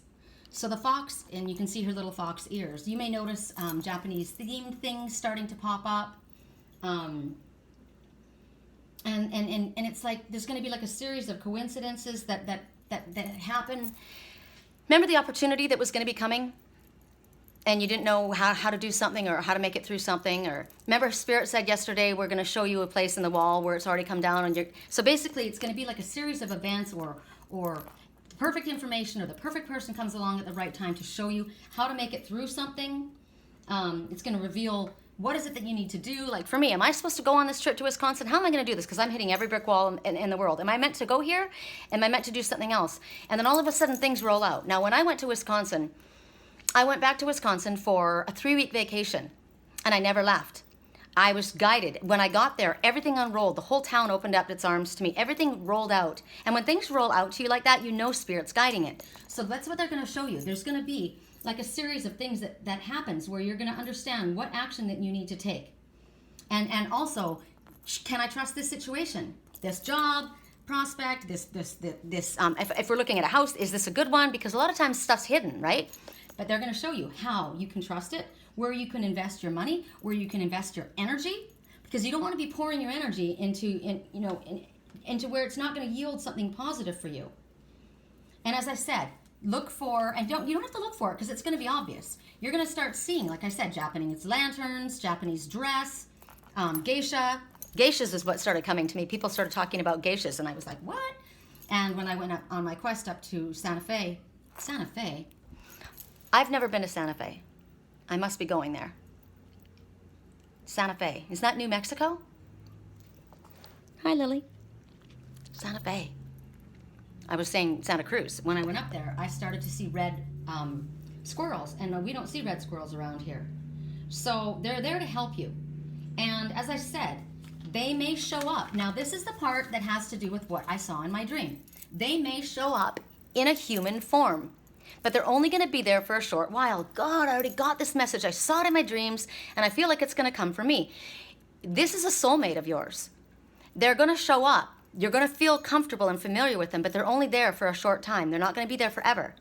Speaker 1: So the fox, and you can see her little fox ears. You may notice Japanese themed things starting to pop up. And it's like there's going to be like a series of coincidences that happen. Remember the opportunity that was going to be coming? And you didn't know how to do something or how to make it through something? Or remember Spirit said yesterday, we're going to show you a place in the wall where it's already come down. So basically it's going to be like a series of events or perfect information, or the perfect person comes along at the right time to show you how to make it through something. It's going to reveal what is it that you need to do. Like for me, am I supposed to go on this trip to Wisconsin? How am I going to do this? Because I'm hitting every brick wall in the world. Am I meant to go here? Am I meant to do something else? And then all of a sudden things roll out. Now when I went to Wisconsin, I went back to Wisconsin for a 3-week vacation, and I never left. I was guided. When I got there, everything unrolled. The whole town opened up its arms to me. Everything rolled out. And when things roll out to you like that, you know Spirit's guiding it. So that's what they're going to show you. There's going to be like a series of things that happens where you're going to understand what action that you need to take. And also, can I trust this situation? This job, prospect, if we're looking at a house, is this a good one? Because a lot of times stuff's hidden, right? But they're going to show you how you can trust it, where you can invest your money, where you can invest your energy, because you don't want to be pouring your energy into where it's not going to yield something positive for you. And as I said, look for, and you don't have to look for it because it's going to be obvious. You're going to start seeing, like I said, Japanese lanterns, Japanese dress, geisha. Geishas is what started coming to me. People started talking about geishas, and I was like, what? And when I went up on my quest up to Santa Fe, I've never been to Santa Fe. I must be going there. Santa Fe. Is that New Mexico? Hi, Lily. Santa Fe. I was saying Santa Cruz. When I went up there, I started to see red squirrels, and we don't see red squirrels around here. So they're there to help you. And as I said, they may show up. Now, this is the part that has to do with what I saw in my dream. They may show up in a human form, but they're only going to be there for a short while. God, I already got this message. I saw it in my dreams, and I feel like it's going to come for me. This is a soulmate of yours. They're going to show up. You're going to feel comfortable and familiar with them, but they're only there for a short time. They're not going to be there forever.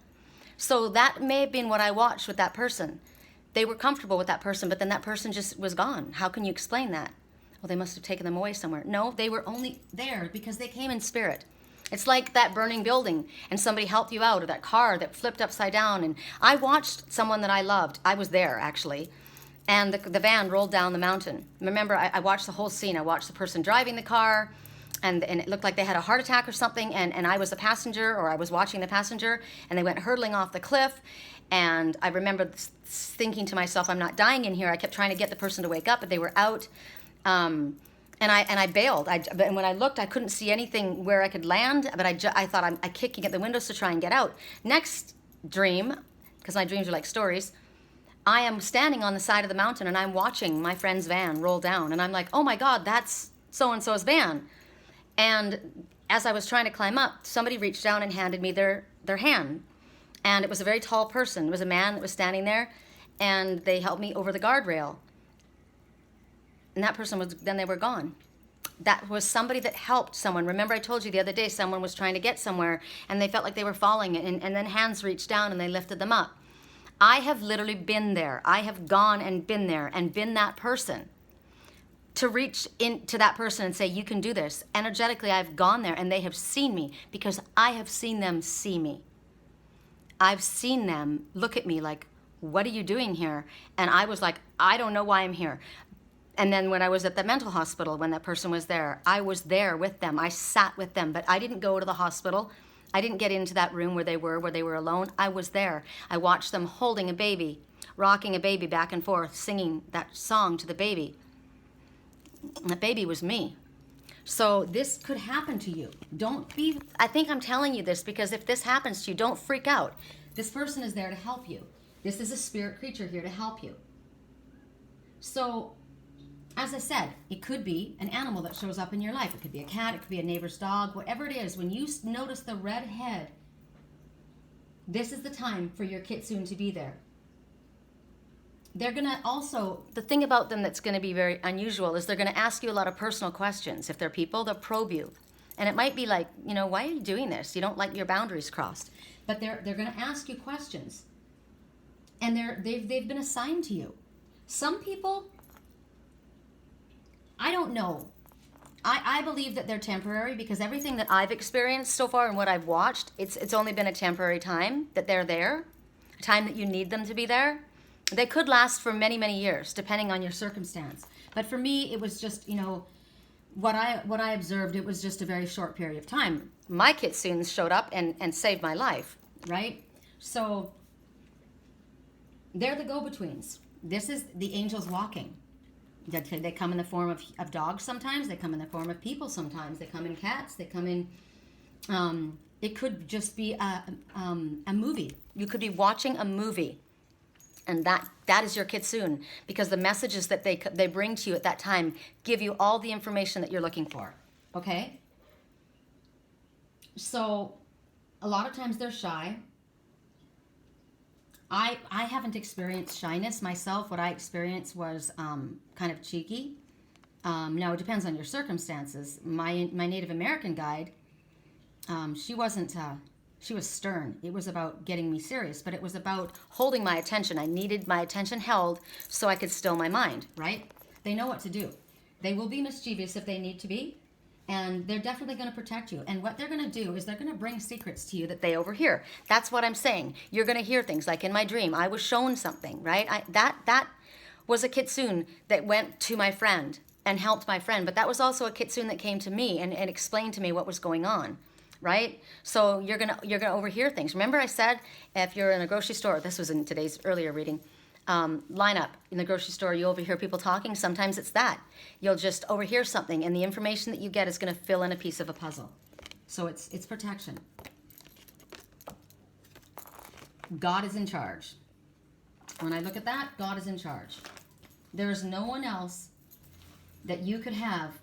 Speaker 1: So that may have been what I watched with that person. They were comfortable with that person, but then that person just was gone. How can you explain that? Well, they must have taken them away somewhere. No, they were only there because they came in spirit. It's like that burning building and somebody helped you out, or that car that flipped upside down. And I watched someone that I loved. I was there, actually. And the van rolled down the mountain. Remember, I watched the whole scene. I watched the person driving the car, and it looked like they had a heart attack or something, and I was the passenger, or I was watching the passenger, and they went hurtling off the cliff. And I remember thinking to myself, I'm not dying in here. I kept trying to get the person to wake up, but they were out. And I bailed. And when I looked, I couldn't see anything where I could land, but I thought I'm kicking at the windows to try and get out. Next dream, because my dreams are like stories, I am standing on the side of the mountain, and I'm watching my friend's van roll down, and I'm like, oh my God, that's so-and-so's van. And as I was trying to climb up, somebody reached down and handed me their hand. And it was a very tall person. It was a man that was standing there, and they helped me over the guardrail. And that person then they were gone. That was somebody that helped someone. Remember I told you the other day someone was trying to get somewhere, and they felt like they were falling, and then hands reached down and they lifted them up. I have literally been there. I have gone and been there and been that person. To reach into that person and say, you can do this. Energetically, I've gone there, and they have seen me because I have seen them see me. I've seen them look at me like, what are you doing here? And I was like, I don't know why I'm here. And then when I was at the mental hospital, when that person was there, I was there with them. I sat with them, but I didn't go to the hospital. I didn't get into that room where they were alone. I was there. I watched them holding a baby, rocking a baby back and forth, singing that song to the baby. And the baby was me. So this could happen to you. I think I'm telling you this because if this happens to you, don't freak out. This person is there to help you. This is a spirit creature here to help you. So, as I said, it could be an animal that shows up in your life. It could be a cat, it could be a neighbor's dog, whatever it is. When you notice the red head, this is the time for your kitsune to be there. They're going to also, the thing about them that's going to be very unusual is they're going to ask you a lot of personal questions. If they're people, they'll probe you. And it might be like, why are you doing this? You don't like your boundaries crossed. But they're going to ask you questions. And they've been assigned to you. Some people, I don't know. I believe that they're temporary because everything that I've experienced so far and what I've watched, it's only been a temporary time that they're there, a time that you need them to be there. They could last for many, many years, depending on your circumstance. But for me, it was just, what I observed, it was just a very short period of time. My kitsunes showed up and saved my life, right? So they're the go-betweens. This is the angels walking. They come in the form of dogs sometimes. They come in the form of people sometimes. They come in cats. They come in... it could just be a movie. You could be watching a movie. And that is your kitsune, because the messages that they bring to you at that time give you all the information that you're looking for, okay? So a lot of times they're shy. I haven't experienced shyness myself. What I experienced was kind of cheeky. Now, it depends on your circumstances. My Native American guide, She wasn't, she was stern. It was about getting me serious, but it was about holding my attention. I needed my attention held so I could still my mind, right? They know what to do. They will be mischievous if they need to be, and they're definitely going to protect you. And what they're going to do is they're going to bring secrets to you that they overhear. That's what I'm saying. You're going to hear things like in my dream, I was shown something, right? That was a kitsune that went to my friend and helped my friend, but that was also a kitsune that came to me and explained to me what was going on, right? So you're gonna overhear things. Remember I said if you're in a grocery store, this was in today's earlier reading, line up in the grocery store, you overhear people talking. Sometimes it's that. You'll just overhear something, and the information that you get is going to fill in a piece of a puzzle. So it's protection. God is in charge. When I look at that, God is in charge. There is no one else that you could have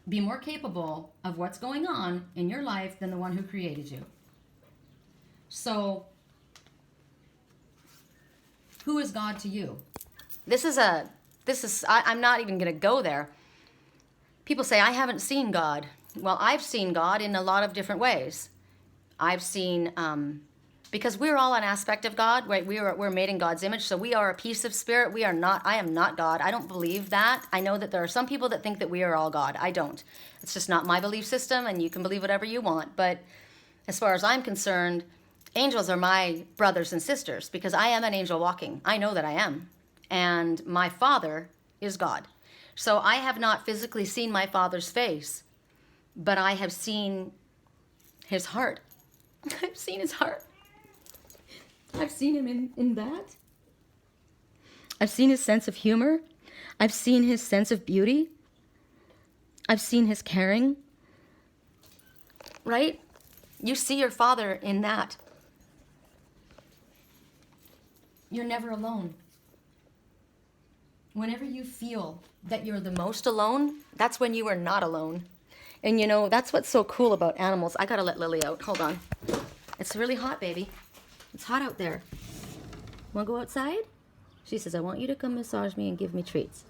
Speaker 1: be more capable of what's going on in your life than the one who created you. So, who is God to you? I'm not even going to go there. People say, I haven't seen God. Well, I've seen God in a lot of different ways. I've seen, because we're all an aspect of God, right? We're made in God's image, so we are a piece of spirit. I am not God. I don't believe that. I know that there are some people that think that we are all God. I don't. It's just not my belief system, and you can believe whatever you want. But as far as I'm concerned, angels are my brothers and sisters because I am an angel walking. I know that I am. And my Father is God. So I have not physically seen my Father's face, but I have seen his heart. I've seen his heart. I've seen him in that. I've seen his sense of humor. I've seen his sense of beauty. I've seen his caring. Right? You see your Father in that. You're never alone. Whenever you feel that you're the most alone, that's when you are not alone. And you know, that's what's so cool about animals. I gotta let Lily out. Hold on. It's really hot, baby. It's hot out there. Want to go outside? She says, I want you to come massage me and give me treats.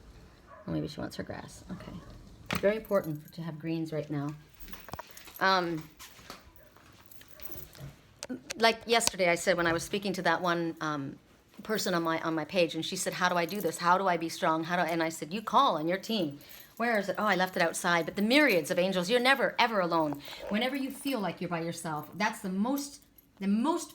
Speaker 1: Or maybe she wants her grass. Okay. Very important to have greens right now. Like yesterday I said when I was speaking to that one person on my page, and she said, how do I do this? How do I be strong? And I said, you call on your team. Where is it? Oh, I left it outside. But the myriads of angels, you're never, ever alone. Whenever you feel like you're by yourself, that's the most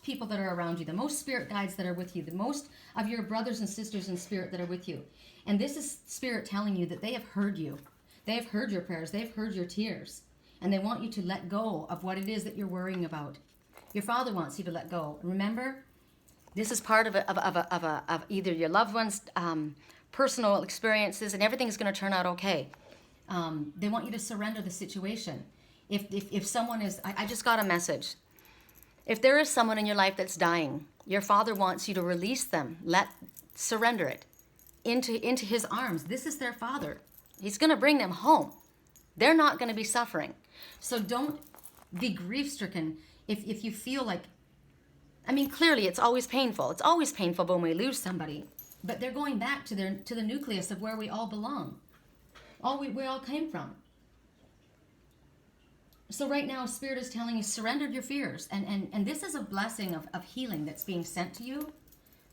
Speaker 1: people that are around you, the most spirit guides that are with you, the most of your brothers and sisters in spirit that are with you. And this is spirit telling you that they have heard you. They have heard your prayers. They've heard your tears. And they want you to let go of what it is that you're worrying about. Your Father wants you to let go. Remember, this is part of either your loved one's personal experiences, and everything's going to turn out okay. They want you to surrender the situation. If someone is, I just got a message. If there is someone in your life that's dying, your Father wants you to release them. Surrender it into his arms. This is their Father. He's going to bring them home. They're not going to be suffering. So don't be grief-stricken if you feel like, I mean, clearly it's always painful. It's always painful when we lose somebody. But they're going back to the nucleus of where we all belong. We all came from. So right now, Spirit is telling you, surrender your fears. And this is a blessing of healing that's being sent to you.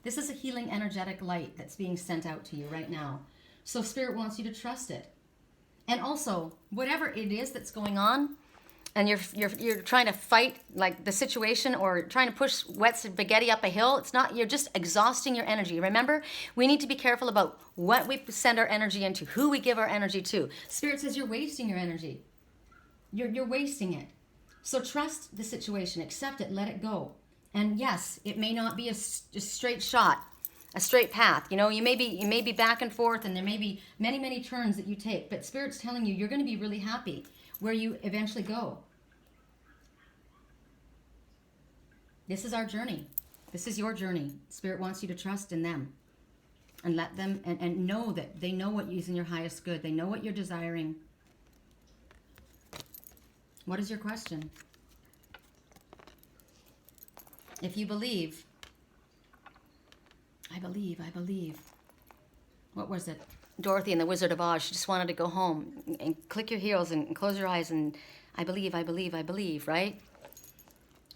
Speaker 1: This is a healing energetic light that's being sent out to you right now. So Spirit wants you to trust it. And also, whatever it is that's going on, and you're trying to fight like the situation or trying to push wet spaghetti up a hill, it's not, you're just exhausting your energy. Remember, we need to be careful about what we send our energy into, who we give our energy to. Spirit says you're wasting your energy. You're wasting it. So trust the situation, accept it, let it go. And yes, it may not be a straight shot, a straight path. You know, you may be back and forth, and there may be many, many turns that you take, but Spirit's telling you you're going to be really happy where you eventually go. This is our journey. This is your journey. Spirit wants you to trust in them and let them, and know that they know what is in your highest good. They know what you're desiring. What is your question? If you believe, I believe. What was it? Dorothy and the Wizard of Oz. She just wanted to go home and click your heels and close your eyes and I believe, I believe, I believe, right?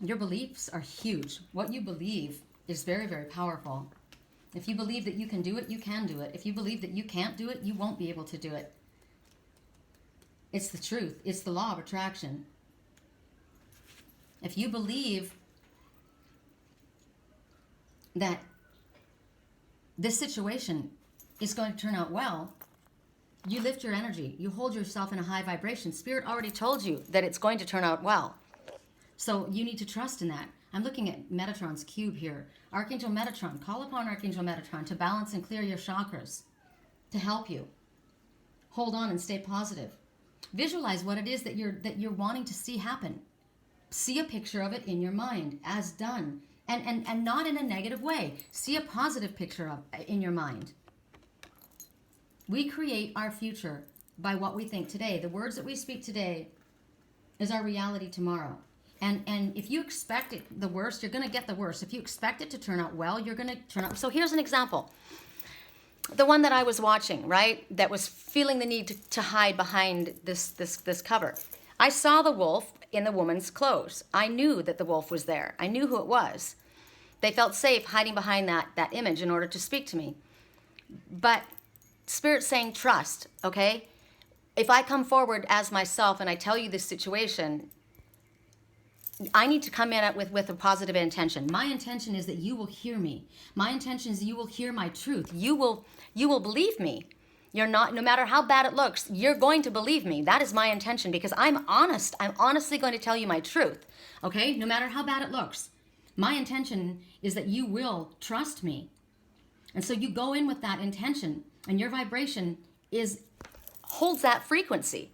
Speaker 1: Your beliefs are huge. What you believe is very, very powerful. If you believe that you can do it, you can do it. If you believe that you can't do it, you won't be able to do it. It's the truth. It's the law of attraction. If you believe that this situation is going to turn out well, you lift your energy. You hold yourself in a high vibration. Spirit already told you that it's going to turn out well. So you need to trust in that. I'm looking at Metatron's cube here. Archangel Metatron, call upon Archangel Metatron to balance and clear your chakras, to help you. Hold on and stay positive. Visualize what it is that you're wanting to see happen. See a picture of it in your mind as done. And not in a negative way. See a positive picture of in your mind. We create our future by what we think today. The words that we speak today is our reality tomorrow. And if you expect the worst, you're going to get the worst. If you expect it to turn out well, you're going to turn out. So here's an example. The one that I was watching, right, that was feeling the need to hide behind this cover. I saw the wolf in the woman's clothes. I knew that the wolf was there. I knew who it was. They felt safe hiding behind that image in order to speak to me. But Spirit's saying trust, okay? If I come forward as myself and I tell you this situation, I need to come in with a positive intention. My intention is that you will hear me. My intention is you will hear my truth. You will believe me. You're not, no matter how bad it looks, you're going to believe me. That is my intention because I'm honest. I'm honestly going to tell you my truth, okay? No matter how bad it looks. My intention is that you will trust me. And so you go in with that intention and your vibration holds that frequency.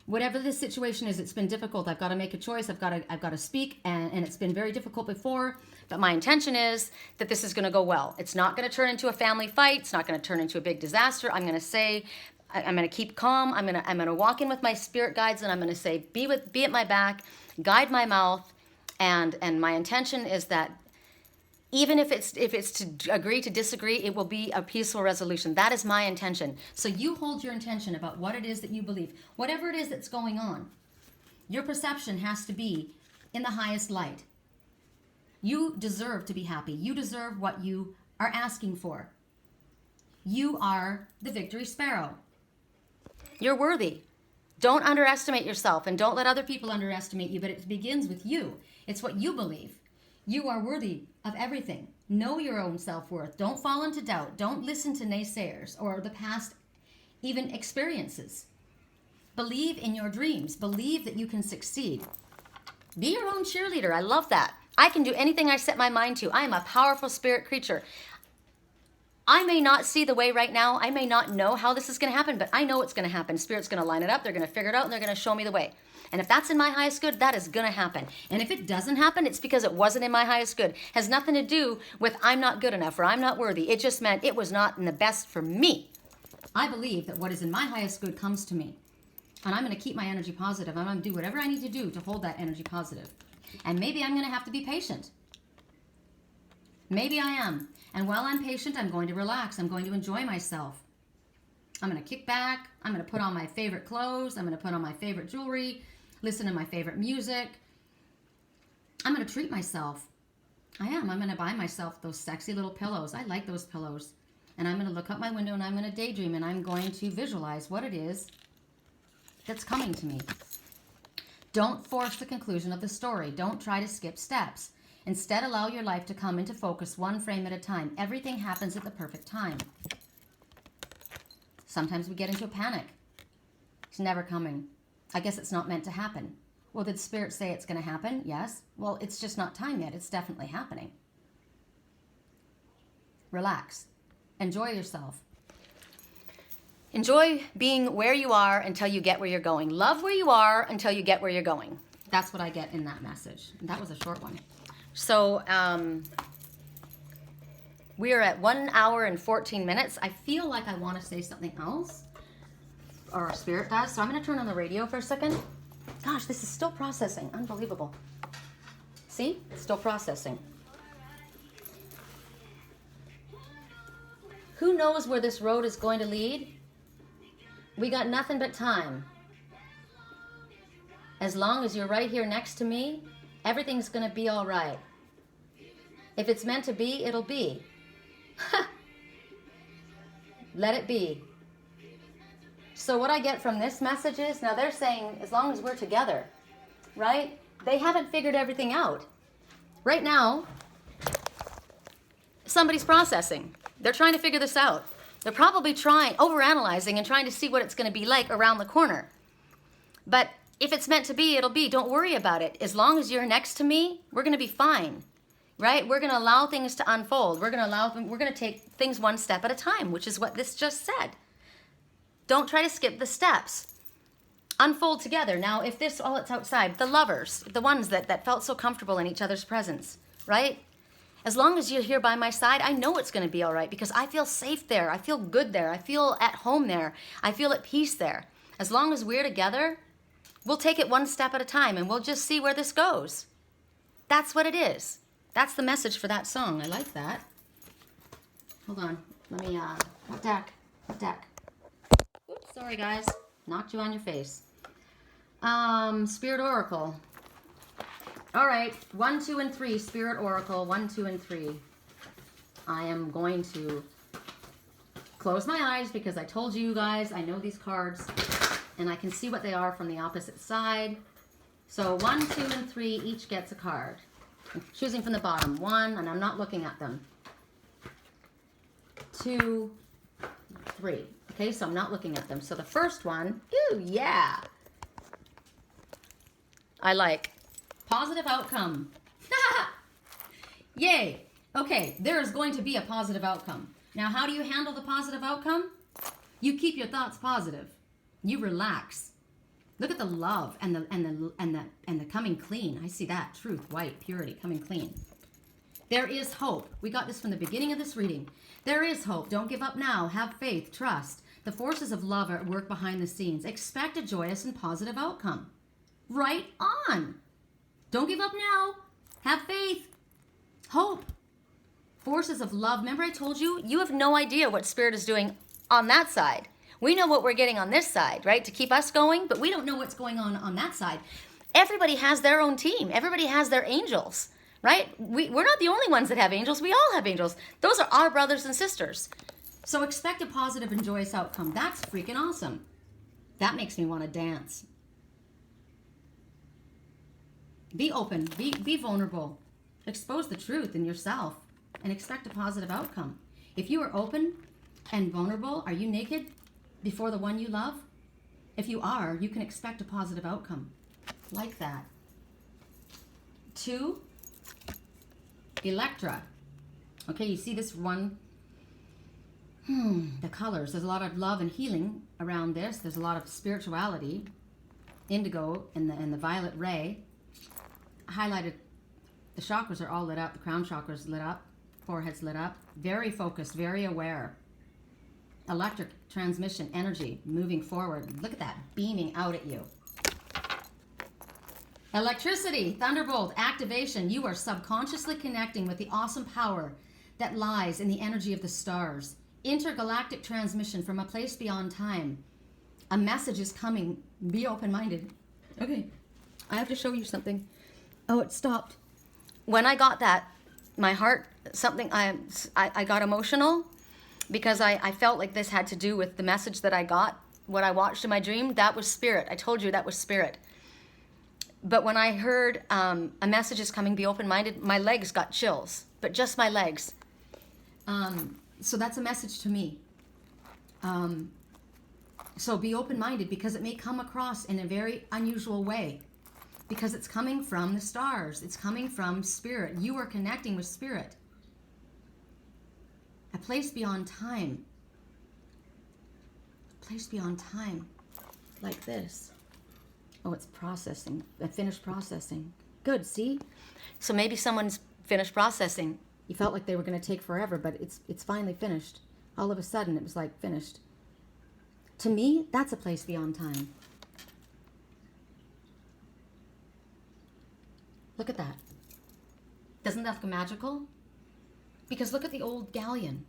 Speaker 1: Whatever this situation is, it's been difficult. I've got to make a choice. I've got to speak, and it's been very difficult before. But my intention is that this is going to go well. It's not going to turn into a family fight. It's not going to turn into a big disaster. I'm going to say, I'm going to keep calm. I'm going to walk in with my spirit guides, and I'm going to say, be at my back, guide my mouth, and my intention is that even if it's to agree to disagree, it will be a peaceful resolution. That is my intention. So you hold your intention about what it is that you believe. Whatever it is that's going on, your perception has to be in the highest light. You deserve to be happy. You deserve what you are asking for. You are the victory sparrow. You're worthy. Don't underestimate yourself and don't let other people underestimate you, but it begins with you. It's what you believe. You are worthy of everything. Know your own self-worth. Don't fall into doubt. Don't listen to naysayers or the past even experiences. Believe in your dreams. Believe that you can succeed. Be your own cheerleader. I love that. I can do anything I set my mind to. I am a powerful spirit creature. I may not see the way right now. I may not know how this is going to happen, but I know it's going to happen. Spirit's going to line it up. They're going to figure it out, and they're going to show me the way. And if that's in my highest good, that is going to happen. And if it doesn't happen, it's because it wasn't in my highest good. It has nothing to do with I'm not good enough or I'm not worthy. It just meant it was not in the best for me. I believe that what is in my highest good comes to me. And I'm going to keep my energy positive. I'm going to do whatever I need to do to hold that energy positive. And maybe I'm going to have to be patient. Maybe I am. And while I'm patient, I'm going to relax. I'm going to enjoy myself. I'm going to kick back. I'm going to put on my favorite clothes. I'm going to put on my favorite jewelry. Listen to my favorite music. I'm going to treat myself. I am. I'm going to buy myself those sexy little pillows. I like those pillows. And I'm going to look out my window and I'm going to daydream and I'm going to visualize what it is that's coming to me. Don't force the conclusion of the story. Don't try to skip steps. Instead, allow your life to come into focus one frame at a time. Everything happens at the perfect time. Sometimes we get into a panic. It's never coming. I guess it's not meant to happen. Well, did Spirit say it's going to happen? Yes. Well, it's just not time yet. It's definitely happening. Relax. Enjoy yourself. Enjoy being where you are until you get where you're going. Love where you are until you get where you're going. That's what I get in that message. And that was a short one. So, we are at 1 hour and 14 minutes. I feel like I want to say something else. Or Spirit does. So I'm going to turn on the radio for a second. Gosh, this is still processing. Unbelievable. See? It's still processing. Who knows where this road is going to lead? We got nothing but time. As long as you're right here next to me, everything's going to be all right. If it's meant to be, it'll be. Let it be. So what I get from this message is, now they're saying, as long as we're together, right? They haven't figured everything out. Right now, somebody's processing. They're trying to figure this out. They're probably overanalyzing and trying to see what it's going to be like around the corner. But if it's meant to be, it'll be. Don't worry about it. As long as you're next to me, we're going to be fine, right? We're going to allow things to unfold. We're going to take things one step at a time, which is what this just said. Don't try to skip the steps. Unfold together. Now, if this, it's outside, the lovers, the ones that felt so comfortable in each other's presence, right? As long as you're here by my side, I know it's going to be all right because I feel safe there. I feel good there. I feel at home there. I feel at peace there. As long as we're together, we'll take it one step at a time and we'll just see where this goes. That's what it is. That's the message for that song. I like that. Hold on. Let me, what deck? Oops, sorry guys. Knocked you on your face. Spirit Oracle. All right, 1, 2, and 3, Spirit Oracle, 1, 2, and 3. I am going to close my eyes because I told you guys I know these cards and I can see what they are from the opposite side. So 1, 2, and 3 each gets a card. I'm choosing from the bottom. 1, and I'm not looking at them. 2, 3. Okay, so I'm not looking at them. So the first one, ooh, yeah. I like positive outcome. Yay. Okay, there is going to be a positive outcome. Now, how do you handle the positive outcome? You keep your thoughts positive. You relax. Look at the love and the coming clean. I see that. Truth, white, purity, coming clean. There is hope. We got this from the beginning of this reading. There is hope. Don't give up now. Have faith. Trust. The forces of love are at work behind the scenes. Expect a joyous and positive outcome. Right on. Don't give up now. Have faith. Hope. Forces of love. Remember I told you? You have no idea what Spirit is doing on that side. We know what we're getting on this side, right? To keep us going, but we don't know what's going on that side. Everybody has their own team. Everybody has their angels, right? We're not the only ones that have angels. We all have angels. Those are our brothers and sisters. So expect a positive and joyous outcome. That's freaking awesome. That makes me want to dance. Be open. Be vulnerable. Expose the truth in yourself and expect a positive outcome. If you are open and vulnerable, are you naked before the one you love? If you are, you can expect a positive outcome. Like that. 2, Electra. Okay, you see this one? The colors. There's a lot of love and healing around this. There's a lot of spirituality. Indigo and the violet ray. Highlighted. The chakras are all lit up. The crown chakras lit up. Forehead's lit up. Very focused. Very aware. Electric transmission energy moving forward. Look at that beaming out at you. Electricity, thunderbolt, activation. You are subconsciously connecting with the awesome power that lies in the energy of the stars. Intergalactic transmission from a place beyond time. A message is coming. Be open-minded. Okay, I have to show you something. Oh, it stopped. When I got that, my heart, I got emotional because I felt like this had to do with the message that I got, what I watched in my dream. That was Spirit. I told you that was Spirit. But when I heard a message is coming, be open-minded, my legs got chills, but just my legs. So that's a message to me. So be open-minded because it may come across in a very unusual way because it's coming from the stars. It's coming from Spirit. You are connecting with Spirit. A place beyond time. A place beyond time. Like this. Oh, it's processing. I finished processing. Good, see? So maybe someone's finished processing. You felt like they were going to take forever, but it's finally finished. All of a sudden, it was like finished. To me, that's a place beyond time. Look at that. Doesn't that look magical? Because look at the old galleon.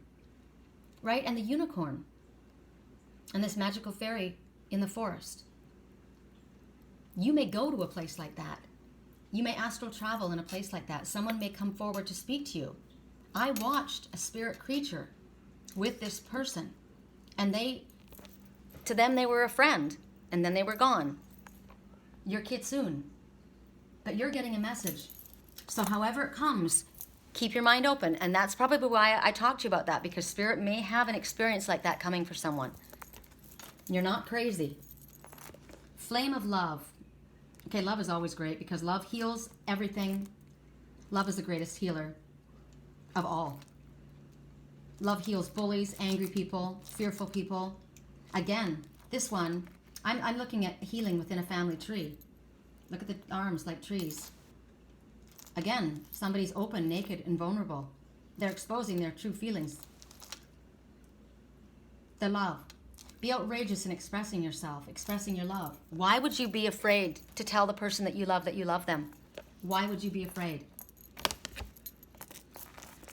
Speaker 1: right? And the unicorn and this magical fairy in the forest. You may go to a place like that. You may astral travel in a place like that. Someone may come forward to speak to you. I watched a spirit creature with this person, and to them they were a friend, and then they were gone. You're Kitsune, but you're getting a message. So however it comes, keep your mind open. And that's probably why I talked to you about that, because spirit may have an experience like that coming for someone. You're not crazy. Flame of love. Okay, love is always great because love heals everything. Love is the greatest healer of all. Love heals bullies, angry people, fearful people. Again, this one, I'm looking at healing within a family tree. Look at the arms like trees. Again, somebody's open, naked, and vulnerable. They're exposing their true feelings. Their love. Be outrageous in expressing yourself, expressing your love. Why would you be afraid to tell the person that you love them? Why would you be afraid?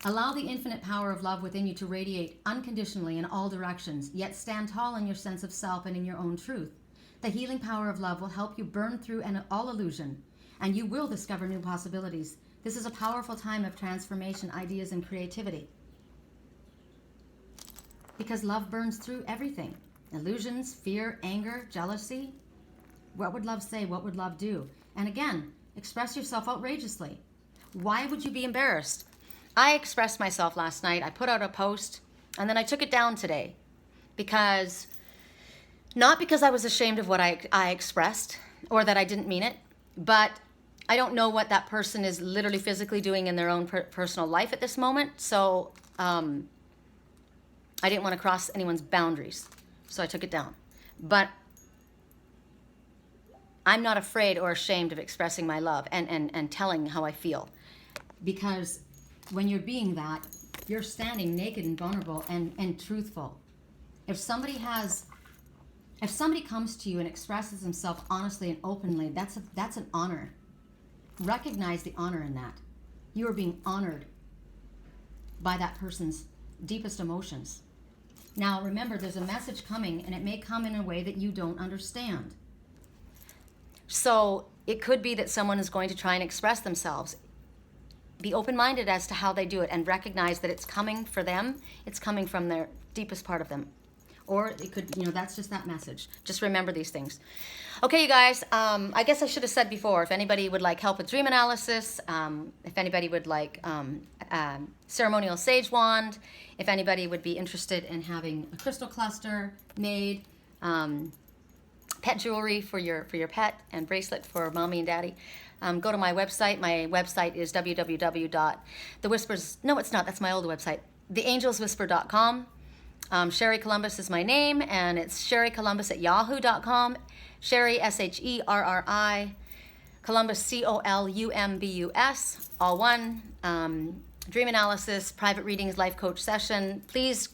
Speaker 1: Allow the infinite power of love within you to radiate unconditionally in all directions, yet stand tall in your sense of self and in your own truth. The healing power of love will help you burn through all illusion, and you will discover new possibilities. This is a powerful time of transformation, ideas, and creativity. Because love burns through everything. Illusions, fear, anger, jealousy. What would love say? What would love do? And again, express yourself outrageously. Why would you be embarrassed? I expressed myself last night. I put out a post, and then I took it down today. Not because I was ashamed of what I expressed, or that I didn't mean it, but I don't know what that person is literally physically doing in their own personal life at this moment. So I didn't want to cross anyone's boundaries. So I took it down. But I'm not afraid or ashamed of expressing my love and telling how I feel. Because when you're being that, you're standing naked and vulnerable and truthful. If somebody comes to you and expresses himself honestly and openly, that's an honor. Recognize the honor in that. You are being honored by that person's deepest emotions. Now, remember, there's a message coming, and it may come in a way that you don't understand. So it could be that someone is going to try and express themselves. Be open-minded as to how they do it, and recognize that it's coming for them. It's coming from their deepest part of them. Or it could, that's just that message. Just remember these things. Okay, you guys, I guess I should have said before, if anybody would like help with dream analysis, if anybody would like ceremonial sage wand, if anybody would be interested in having a crystal cluster made, pet jewelry for your pet, and bracelet for mommy and daddy, go to my website. My website is www.thewhispers. No, it's not. That's my old website. theangelswhisper.com. Sherry Columbus is my name, and it's sherrycolumbus@yahoo.com. Sherry, Sherri, Columbus, Columbus, all one. Dream analysis, private readings, life coach session. Please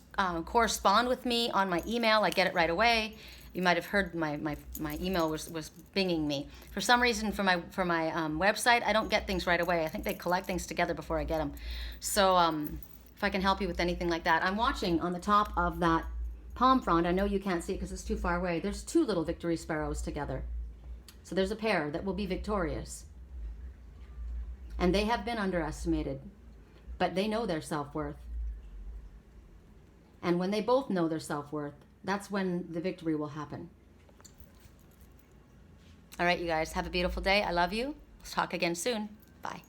Speaker 1: correspond with me on my email. I get it right away. You might have heard my email was binging me. For some reason, for my website, I don't get things right away. I think they collect things together before I get them. So if I can help you with anything like that. I'm watching on the top of that palm frond. I know you can't see it because it's too far away. There's two little victory sparrows together. So there's a pair that will be victorious. And they have been underestimated, but they know their self-worth. And when they both know their self-worth, that's when the victory will happen. All right, you guys, have a beautiful day. I love you. Let's talk again soon. Bye.